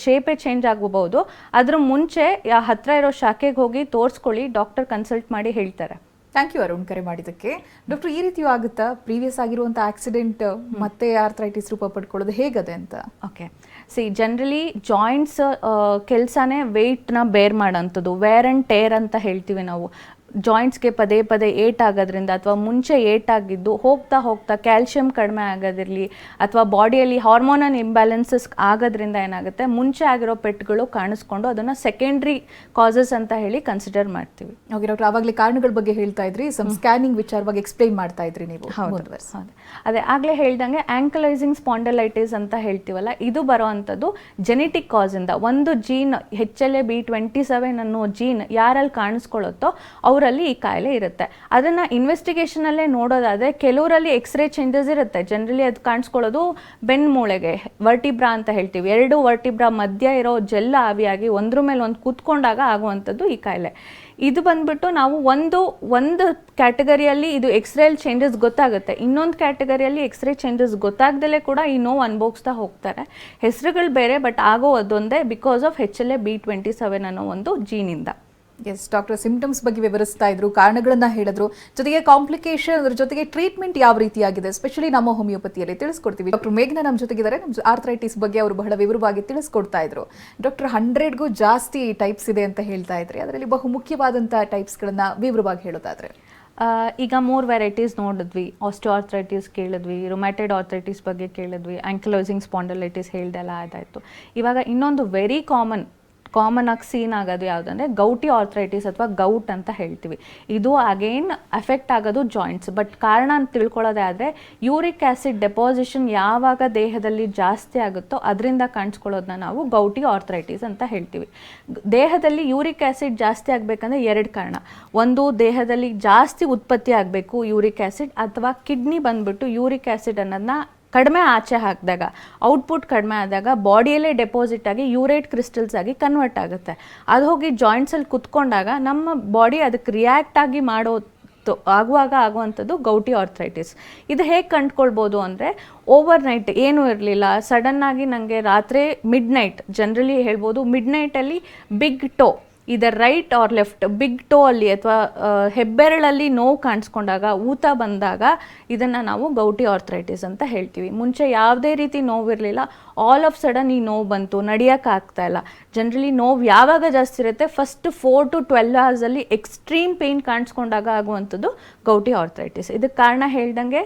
ಶೇಪೇ ಚೇಂಜ್ ಆಗಬಹುದು. ಅದ್ರ ಮುಂಚೆ ಹತ್ತಿರ ಇರೋ ಶಾಖೆಗೆ ಹೋಗಿ ತೋರಿಸ್ಕೊಳ್ಳಿ, ಡಾಕ್ಟರ್ ಕನ್ಸಲ್ಟ್ ಮಾಡಿ ಹೇಳ್ತಾರೆ. ಥ್ಯಾಂಕ್ ಯು ಅರುಣ್, ಕರೆ ಮಾಡಿದ್ದಕ್ಕೆ. ಡಾಕ್ಟರ್, ಈ ರೀತಿಯೂ ಆಗುತ್ತಾ ಪ್ರೀವಿಯಸ್ ಆಗಿರುವಂಥ ಆಕ್ಸಿಡೆಂಟ್ ಮತ್ತೆ ಆರ್ಥ್ರೈಟಿಸ್ ರೂಪ ಪಡ್ಕೊಳ್ಳೋದು ಹೇಗದೆ ಅಂತ? ಓಕೆ, ಜನರಲಿ ಜಾಯಿಂಟ್ಸ್ ಕೆಲಸನೇ ವೆಯ್ಟ್ನ ಬೇರ್ ಮಾಡೋಂಥದ್ದು, ವೇರ್ ಆ್ಯಂಡ್ ಟೇರ್ ಅಂತ ಹೇಳ್ತೀವಿ ನಾವು. ಜಾಯಿಂಟ್ಸ್ಗೆ ಪದೇ ಪದೇ ಏಟ್ ಆಗೋದ್ರಿಂದ ಅಥವಾ ಮುಂಚೆ ಏಟ್ ಆಗಿದ್ದು ಹೋಗ್ತಾ ಹೋಗ್ತಾ ಕ್ಯಾಲ್ಶಿಯಂ ಕಡಿಮೆ ಆಗೋದಿರಲಿ ಅಥವಾ ಬಾಡಿಯಲ್ಲಿ ಹಾರ್ಮೋನಲ್ ಇಂಬ್ಯಾಲೆನ್ಸಸ್ ಆಗೋದ್ರಿಂದ ಏನಾಗುತ್ತೆ ಮುಂಚೆ ಆಗಿರೋ ಪೆಟ್ಗಳು ಕಾಣಿಸ್ಕೊಂಡು ಅದನ್ನು ಸೆಕೆಂಡ್ರಿ ಕಾಸಸ್ ಅಂತ ಹೇಳಿ ಕನ್ಸಿಡರ್ ಮಾಡ್ತೀವಿ. ಓಕೆ ಡಾಕ್ಟರ್, ಆವಾಗಲೇ ಕಾರಣಗಳ ಬಗ್ಗೆ ಹೇಳ್ತಾ ಇದ್ರಿ, ಸಮ್ ಸ್ಕ್ಯಾನಿಂಗ್ ವಿಚಾರವಾಗಿ ಎಕ್ಸ್ಪ್ಲೈನ್ ಮಾಡ್ತಾ ಇದ್ರಿ ನೀವು. ಹೌದು. ಅದೇ ಆಗಲೇ ಹೇಳ್ದಂಗೆ ಆಂಕಲೈಸಿಂಗ್ ಸ್ಪಾಂಡಲೈಟಿಸ್ ಅಂತ ಹೇಳ್ತೀವಲ್ಲ, ಇದು ಬರೋವಂಥದ್ದು ಜೆನೆಟಿಕ್ ಕಾಸಿಂದ. ಒಂದು ಜೀನ್ HLA-B27 ಅನ್ನೋ ಜೀನ್ ಯಾರಲ್ಲಿ ಕಾಣಿಸ್ಕೊಳ್ಳುತ್ತೋ ಅವರಲ್ಲಿ ಈ ಕಾಯಿಲೆ ಇರುತ್ತೆ. ಅದನ್ನು ಇನ್ವೆಸ್ಟಿಗೇಷನಲ್ಲೇ ನೋಡೋದಾದರೆ ಕೆಲವರಲ್ಲಿ ಎಕ್ಸ್ರೇ ಚೇಂಜಸ್ ಇರುತ್ತೆ. ಜನರಲಿ ಅದು ಕಾಣಿಸ್ಕೊಳ್ಳೋದು ಬೆನ್ನು ಮೂಳೆಗೆ ವರ್ಟಿಬ್ರಾ ಅಂತ ಹೇಳ್ತೀವಿ. 2 ವರ್ಟಿಬ್ರಾ ಮಧ್ಯ ಇರೋ ಜೆಲ್ ಆವಿಯಾಗಿ ಒಂದ್ರ ಮೇಲೆ ಒಂದು ಕೂತ್ಕೊಂಡಾಗ ಆಗುವಂಥದ್ದು ಈ ಕಾಯಿಲೆ. ಇದು ಬಂದ್ಬಿಟ್ಟು ನಾವು ಒಂದು ಕ್ಯಾಟಗರಿಯಲ್ಲಿ ಇದು ಎಕ್ಸ್ರೇಲ್ ಚೇಂಜಸ್ ಗೊತ್ತಾಗುತ್ತೆ, ಇನ್ನೊಂದು ಕ್ಯಾಟಗರಿಯಲ್ಲಿ ಎಕ್ಸ್ರೇ ಚೇಂಜಸ್ ಗೊತ್ತಾಗ್ದಲೇ ಕೂಡ ಈ ನೋವು ಅನುಭವಿಸ್ತಾ ಹೋಗ್ತಾರೆ. ಹೆಸರುಗಳು ಬೇರೆ, ಬಟ್ ಆಗೋ ಅದೊಂದೇ ಬಿಕಾಸ್ ಆಫ್ HLA-B27 ಅನ್ನೋ ಒಂದು ಜೀನಿಂದ. ಎಸ್ ಡಾಕ್ಟರ್, ಸಿಂಪ್ಟಮ್ಸ್ ಬಗ್ಗೆ ವಿವರಿಸ್ತಾ ಇದ್ರು, ಕಾರಣಗಳನ್ನ ಹೇಳಿದ್ರು, ಜೊತೆಗೆ ಕಾಂಪ್ಲಿಕೇಶನ್, ಅದ್ರ ಜೊತೆಗೆ ಟ್ರೀಟ್ಮೆಂಟ್ ಯಾವ ರೀತಿಯಾಗಿದೆ ಸ್ಪೆಷಲಿ ನಮ್ಮ ಹೋಮಿಯೋಪತಿಯಲ್ಲಿ ತಿಳಿಸ್ಕೊಡ್ತೀವಿ. ಡಾಕ್ಟರ್ ಮೇಘ್ನಾ ನಮ್ಮ ಜೊತೆಗಿದ್ದಾರೆ. ನಮ್ಮ ಆರ್ಥರೈಟಿಸ್ ಬಗ್ಗೆ ಅವರು ಬಹಳ ವಿವರವಾಗಿ ತಿಳಿಸ್ಕೊಡ್ತಾ ಇದ್ರು. ಡಾಕ್ಟರ್, 100ಗೂ ಜಾಸ್ತಿ ಟೈಪ್ಸ್ ಇದೆ ಅಂತ ಹೇಳ್ತಾ ಇದ್ರಿ, ಅದರಲ್ಲಿ ಬಹು ಮುಖ್ಯವಾದಂತಹ ಟೈಪ್ಸ್ಗಳನ್ನ ವಿವರವಾಗಿ ಹೇಳೋದಾದ್ರೆ ಈಗ 3 ವೆರೈಟೀಸ್ ನೋಡಿದ್ವಿ. ಆಸ್ಟಿಯೋಆರ್ಥರೈಟಿಸ್ ಕೇಳಿದ್ವಿ, ರುಮ್ಯಾಟೈಡ್ ಆರ್ಥರೈಟಿಸ್ ಬಗ್ಗೆ ಕೇಳಿದ್ವಿ, ಆಂಕಲೈಸಿಂಗ್ ಸ್ಪಾಂಡಲೈಟಿಸ್ ಹೇಳ್ದೆಲ್ಲ ಆದಾಯಿತು. ಇವಾಗ ಇನ್ನೊಂದು ವೆರಿ ಕಾಮನ್ ಆಗಿ ಸೀನ್ ಆಗೋದು ಯಾವುದಂದರೆ ಗೌಟಿ ಆರ್ಥರೈಟಿಸ್ ಅಥವಾ ಗೌಟ್ ಅಂತ ಹೇಳ್ತೀವಿ. ಇದು ಅಗೇನ್ ಅಫೆಕ್ಟ್ ಆಗೋದು ಜಾಯಿಂಟ್ಸ್, ಬಟ್ ಕಾರಣ ಅಂತ ತಿಳ್ಕೊಳ್ಳೋದೇ ಆದರೆ ಯೂರಿಕ್ ಆ್ಯಸಿಡ್ ಡೆಪಾಸಿಷನ್ ಯಾವಾಗ ದೇಹದಲ್ಲಿ ಜಾಸ್ತಿ ಆಗುತ್ತೋ ಅದರಿಂದ ಕಾಣಿಸ್ಕೊಳ್ಳೋದನ್ನ ನಾವು ಗೌಟಿ ಆರ್ಥರೈಟಿಸ್ ಅಂತ ಹೇಳ್ತೀವಿ. ದೇಹದಲ್ಲಿ ಯೂರಿಕ್ ಆ್ಯಸಿಡ್ ಜಾಸ್ತಿ ಆಗಬೇಕಂದ್ರೆ 2 ಕಾರಣ. ಒಂದು, ದೇಹದಲ್ಲಿ ಜಾಸ್ತಿ ಉತ್ಪತ್ತಿ ಆಗಬೇಕು ಯೂರಿಕ್ ಆ್ಯಸಿಡ್, ಅಥವಾ ಕಿಡ್ನಿ ಬಂದ್ಬಿಟ್ಟು ಯೂರಿಕ್ ಆ್ಯಸಿಡ್ ಅನ್ನೋದನ್ನ ಕಡಿಮೆ ಆಚೆ ಹಾಕಿದಾಗ, ಔಟ್ಪುಟ್ ಕಡಿಮೆ ಆದಾಗ ಬಾಡಿಯಲ್ಲೇ ಡೆಪಾಸಿಟ್ ಆಗಿ ಯೂರೇಟ್ ಕ್ರಿಸ್ಟಲ್ಸ್ ಆಗಿ ಕನ್ವರ್ಟ್ ಆಗುತ್ತೆ. ಅದು ಹೋಗಿ ಜಾಯಿಂಟ್ಸಲ್ಲಿ ಕುತ್ಕೊಂಡಾಗ ನಮ್ಮ ಬಾಡಿ ಅದಕ್ಕೆ ರಿಯಾಕ್ಟ್ ಆಗಿ ಆಗುವಂಥದ್ದು ಗೌಟಿ ಆರ್ಥರೈಟಿಸ್. ಇದು ಹೇಗೆ ಕಂಡುಕೊಳ್ಬೋದು ಅಂದರೆ, ಓವರ್ ನೈಟ್ ಏನೂ ಇರಲಿಲ್ಲ, ಸಡನ್ನಾಗಿ ನನಗೆ ರಾತ್ರಿ ಮಿಡ್ ನೈಟ್, ಜನರಲಿ ಹೇಳ್ಬೋದು ಮಿಡ್ ನೈಟಲ್ಲಿ ಬಿಗ್ ಟೋ, ಇದರ್ ರೈಟ್ ಆರ್ ಲೆಫ್ಟ್, ಬಿಗ್ ಟೋ ಅಲ್ಲಿ ಅಥವಾ ಹೆಬ್ಬೆರಳಲ್ಲಿ ನೋವು ಕಾಣಿಸ್ಕೊಂಡಾಗ, ಊತ ಬಂದಾಗ ಇದನ್ನು ನಾವು ಗೌಟಿ ಆರ್ಥರೈಟಿಸ್ ಅಂತ ಹೇಳ್ತೀವಿ. ಮುಂಚೆ ಯಾವುದೇ ರೀತಿ ನೋವಿರಲಿಲ್ಲ, ಆಲ್ ಆಫ್ ಸಡನ್ ಈ ನೋವು ಬಂತು, ನಡೆಯೋಕ್ಕಾಗ್ತಾ ಇಲ್ಲ. ಜನರಲಿ ನೋವು ಯಾವಾಗ ಜಾಸ್ತಿ ಇರುತ್ತೆ, first 4 to 12 hours extreme pain ಕಾಣಿಸ್ಕೊಂಡಾಗ ಆಗುವಂಥದ್ದು ಗೌಟಿ ಆರ್ಥರೈಟಿಸ್. ಇದಕ್ಕೆ ಕಾರಣ ಹೇಳ್ದಂಗೆ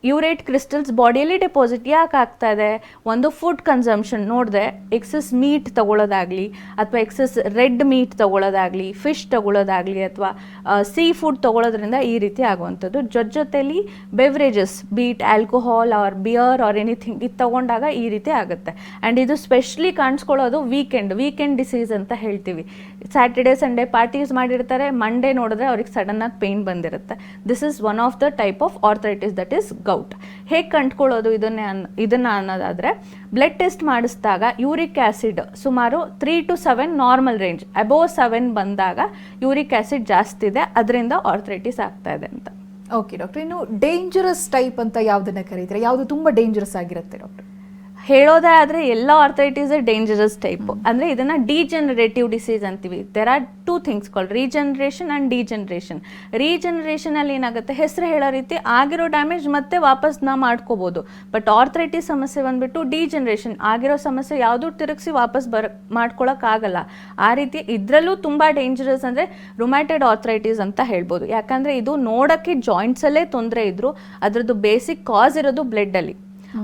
ಯೂರೇಟ್ ಕ್ರಿಸ್ಟಲ್ಸ್ ಬಾಡಿಯಲ್ಲಿ ಡೆಪಾಸಿಟ್ ಯಾಕೆ ಆಗ್ತಾ ಇದೆ? ಒಂದು ಫುಡ್ ಕನ್ಸಂಪ್ಷನ್ ನೋಡಿದೆ, ಎಕ್ಸಸ್ ಮೀಟ್ ತಗೊಳ್ಳೋದಾಗಲಿ ಅಥವಾ ಎಕ್ಸಸ್ ರೆಡ್ ಮೀಟ್ ತಗೊಳ್ಳೋದಾಗಲಿ, ಫಿಶ್ ತಗೊಳ್ಳೋದಾಗಲಿ ಅಥವಾ ಸೀ ಫುಡ್ ತಗೊಳ್ಳೋದ್ರಿಂದ ಈ ರೀತಿ ಆಗುವಂಥದ್ದು. ಜೊತೆಲಿ beverages, be it alcohol or beer or anything, ಇದು ತಗೊಂಡಾಗ ಈ ರೀತಿ ಆಗುತ್ತೆ. ಆ್ಯಂಡ್ ಇದು ಸ್ಪೆಷಲಿ ಕಾಣಿಸ್ಕೊಳ್ಳೋದು ವೀಕೆಂಡ್ ಡಿಸೀಸ್ ಅಂತ ಹೇಳ್ತೀವಿ. ಸ್ಯಾಟರ್ಡೇ ಸಂಡೇ ಪಾರ್ಟೀಸ್ ಮಾಡಿರ್ತಾರೆ, ಮಂಡೇ ನೋಡಿದ್ರೆ ಅವ್ರಿಗೆ ಸಡನ್ನಾಗಿ ಪೇಯ್ನ್ ಬಂದಿರುತ್ತೆ. This is one of the type of arthritis, that is gout. ಹೇಗೆ ಕಂಡುಕೊಳ್ಳೋದು ಇದನ್ನು ಅನ್ನೋದಾದರೆ, ಬ್ಲಡ್ ಟೆಸ್ಟ್ ಮಾಡಿಸಿದಾಗ ಯೂರಿಕ್ ಆ್ಯಸಿಡ್ ಸುಮಾರು 3 to 7 ನಾರ್ಮಲ್ ರೇಂಜ್, ಅಬೋವ್ 7 ಬಂದಾಗ ಯೂರಿಕ್ ಆ್ಯಸಿಡ್ ಜಾಸ್ತಿ ಇದೆ, ಅದರಿಂದ ಆರ್ಥರೈಟಿಸ್ ಆಗ್ತಾ ಇದೆ ಅಂತ. ಓಕೆ ಡಾಕ್ಟರ್, ಇನ್ನು ಡೇಂಜರಸ್ ಟೈಪ್ ಅಂತ ಯಾವುದನ್ನ ಕರೀತಾರೆ? ಯಾವುದು ತುಂಬ ಡೇಂಜರಸ್ ಆಗಿರುತ್ತೆ ಡಾಕ್ಟರ್? ಹೇಳೋದೇ ಆದರೆ ಎಲ್ಲ ಆರ್ಥರೈಟಿಸ್ ಡೇಂಜರಸ್ ಟೈಪ್. ಅಂದರೆ ಇದನ್ನು ಡಿಜೆನರೇಟಿವ್ ಡಿಸೀಸ್ ಅಂತೀವಿ. There are 2 things called regeneration and degeneration. ರೀಜನರೇಷನಲ್ಲಿ ಏನಾಗುತ್ತೆ, ಹೆಸರು ಹೇಳೋ ರೀತಿ ಆಗಿರೋ ಡ್ಯಾಮೇಜ್ ಮತ್ತೆ ವಾಪಸ್ ನಾವು ಮಾಡ್ಕೋಬೋದು. ಬಟ್ ಆರ್ಥರೈಟಿಸ್ ಸಮಸ್ಯೆ ಬಂದುಬಿಟ್ಟು ಡಿಜೆನರೇಷನ್, ಆಗಿರೋ ಸಮಸ್ಯೆ ಯಾವುದೂ ತಿರುಗಿಸಿ ವಾಪಸ್ ಮಾಡ್ಕೊಳಕ್ಕಾಗಲ್ಲ. ಆ ರೀತಿ ಇದರಲ್ಲೂ ತುಂಬ ಡೇಂಜರಸ್ ಅಂದರೆ ರುಮ್ಯಾಟೈಡ್ ಆರ್ಥರೈಟಿಸ್ ಅಂತ ಹೇಳ್ಬೋದು. ಯಾಕಂದರೆ ಇದು ನೋಡೋಕ್ಕೆ ಜಾಯಿಂಟ್ಸಲ್ಲೇ ತೊಂದರೆ ಇದ್ದರೂ ಅದರದ್ದು ಬೇಸಿಕ್ ಕಾಸ್ ಇರೋದು ಬ್ಲಡ್ಡಲ್ಲಿ.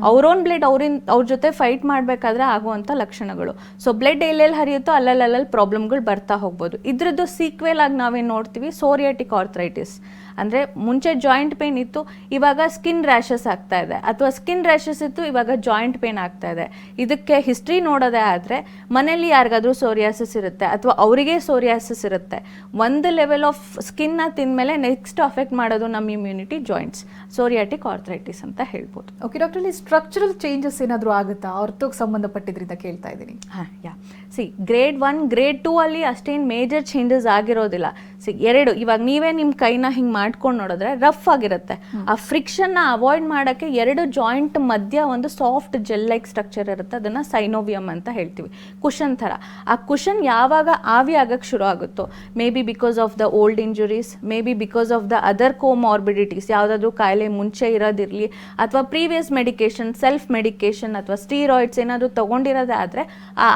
ಅವ್ರ ಬ್ಲಡ್ ಅವ್ರ ಜೊತೆ ಫೈಟ್ ಮಾಡಬೇಕಾದ್ರೆ ಆಗುವಂಥ ಲಕ್ಷಣಗಳು. ಸೊ ಬ್ಲಡ್ ಎಲ್ಲೆಲ್ಲಿ ಹರಿಯುತ್ತೋ ಅಲ್ಲಲ್ಲಿ ಪ್ರಾಬ್ಲಮ್ಗಳು ಬರ್ತಾ ಹೋಗ್ಬೋದು. ಇದ್ರದ್ದು ಸೀಕ್ವೆಲ್ ಆಗಿ ನಾವೇನು ನೋಡ್ತೀವಿ, ಸೋರಿಯಾಟಿಕ್ ಆರ್ಥರೈಟಿಸ್. ಅಂದರೆ ಮುಂಚೆ ಜಾಯಿಂಟ್ ಪೇನ್ ಇತ್ತು, ಇವಾಗ ಸ್ಕಿನ್ ರ್ಯಾಷಸ್ ಆಗ್ತಾ ಇದೆ, ಅಥವಾ ಸ್ಕಿನ್ ರ್ಯಾಷಸ್ ಇತ್ತು, ಇವಾಗ ಜಾಯಿಂಟ್ ಪೇನ್ ಆಗ್ತಾ ಇದೆ. ಇದಕ್ಕೆ ಹಿಸ್ಟ್ರಿ ನೋಡೋದೇ ಆದರೆ, ಮನೇಲಿ ಯಾರಿಗಾದ್ರೂ ಸೋರಿಯಾಸಿಸ್ ಇರುತ್ತೆ ಅಥವಾ ಅವರಿಗೆ ಸೋರಿಯಾಸಿಸ್ ಇರುತ್ತೆ, ಒಂದು ಲೆವೆಲ್ ಆಫ್ ಸ್ಕಿನ್ನ ತಿಂದಮೇಲೆ ನೆಕ್ಸ್ಟ್ ಅಫೆಕ್ಟ್ ಮಾಡೋದು ನಮ್ಮ ಇಮ್ಯುನಿಟಿ, ಜಾಯಿಂಟ್ಸ್, ಸೋರಿಯಾಟಿಕ್ ಆರ್ಥರೈಟಿಸ್ ಅಂತ ಹೇಳ್ಬೋದು. ಓಕೆ ಡಾಕ್ಟರ್, ಇಲ್ಲಿ ಸ್ಟ್ರಕ್ಚರಲ್ ಚೇಂಜಸ್ ಏನಾದರೂ ಆಗುತ್ತಾ? ಆರ್ಥೋಗೆ ಸಂಬಂಧಪಟ್ಟಿದ್ರಿಂದ ಕೇಳ್ತಾ ಇದ್ದೀನಿ. ಗ್ರೇಡ್ 1 ಗ್ರೇಡ್ 2 ಅಲ್ಲಿ ಅಷ್ಟೇನು ಮೇಜರ್ ಚೇಂಜಸ್ ಆಗಿರೋದಿಲ್ಲ. 2 ಇವಾಗ ನೀವೇ ನಿಮ್ಮ ಕೈನ ಹಿಂಗೆ ಮಾಡ್ಕೊಂಡು ನೋಡಿದ್ರೆ ರಫ್ ಆಗಿರುತ್ತೆ. ಆ ಫ್ರಿಕ್ಷನ್ನ ಅವಾಯ್ಡ್ ಮಾಡೋಕ್ಕೆ 2 ಜಾಯಿಂಟ್ ಮಧ್ಯ ಒಂದು ಸಾಫ್ಟ್ ಜೆಲ್ ಲೈಕ್ ಸ್ಟ್ರಕ್ಚರ್ ಇರುತ್ತೆ, ಅದನ್ನು ಸೈನೋವಿಯಮ್ ಅಂತ ಹೇಳ್ತೀವಿ, ಕುಷನ್ ಥರ. ಆ ಕುಷನ್ ಯಾವಾಗ ಆವಿ ಆಗಕ್ಕೆ ಶುರು ಆಗುತ್ತೋ, may be because of the old injuries, may be because of the other comorbidities, ಯಾವುದಾದ್ರೂ ಕಾಯಿಲೆ ಮುಂಚೆ ಇರೋದಿರಲಿ, ಅಥವಾ ಪ್ರೀವಿಯಸ್ ಮೆಡಿಕೇಶನ್, ಸೆಲ್ಫ್ ಮೆಡಿಕೇಶನ್ ಅಥವಾ ಸ್ಟೀರಾಯ್ಡ್ಸ್ ಏನಾದರೂ ತೊಗೊಂಡಿರೋದೇ ಆದರೆ ಆ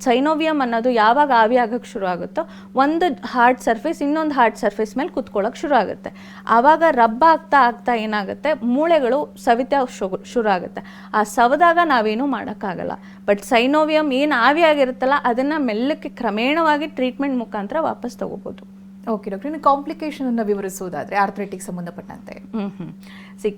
ಸೈನೋವಿಯಮ್ ಅನ್ನೋದು ಯಾವಾಗ ಆವಿ ಆಗಕ್ಕೆ ಶುರು ಆಗುತ್ತೋ ಒಂದು ಹಾರ್ಡ್ ಸರ್ಫೇಸ್ ಇನ್ನೊಂದು ಹಾರ್ಡ್ ಸರ್ಫೇಸ್ ಮೇಲೆ ಕುತ್ಕೊಳ್ಳೋಕೆ ಶುರು ಆಗುತ್ತೆ. ಆವಾಗ ರಬ್ಬ ಆಗ್ತಾ ಆಗ್ತಾ ಏನಾಗುತ್ತೆ, ಮೂಳೆಗಳು ಸವಿತಾ ಶುರು ಆಗುತ್ತೆ. ಆ ಸವದಾಗ ನಾವೇನು ಮಾಡೋಕ್ಕಾಗಲ್ಲ. ಬಟ್ ಸೈನೋವಿಯಮ್ ಏನು ಆವಿ ಆಗಿರುತ್ತಲ್ಲ ಅದನ್ನು ಮೆಲ್ಲಕ್ಕೆ ಕ್ರಮೇಣವಾಗಿ ಟ್ರೀಟ್ಮೆಂಟ್ ಮುಖಾಂತರ ವಾಪಸ್ ತಗೋಬೋದು. ಓಕೆ ಡಾಕ್ಟರ್, ಇನ್ನು ಕಾಂಪ್ಲಿಕೇಶನ್ ಅನ್ನು ವಿವರಿಸುವುದಾದ್ರೆ ಆರ್ಥ್ರೈಟಿಕ್ ಸಂಬಂಧಪಟ್ಟಂತೆ.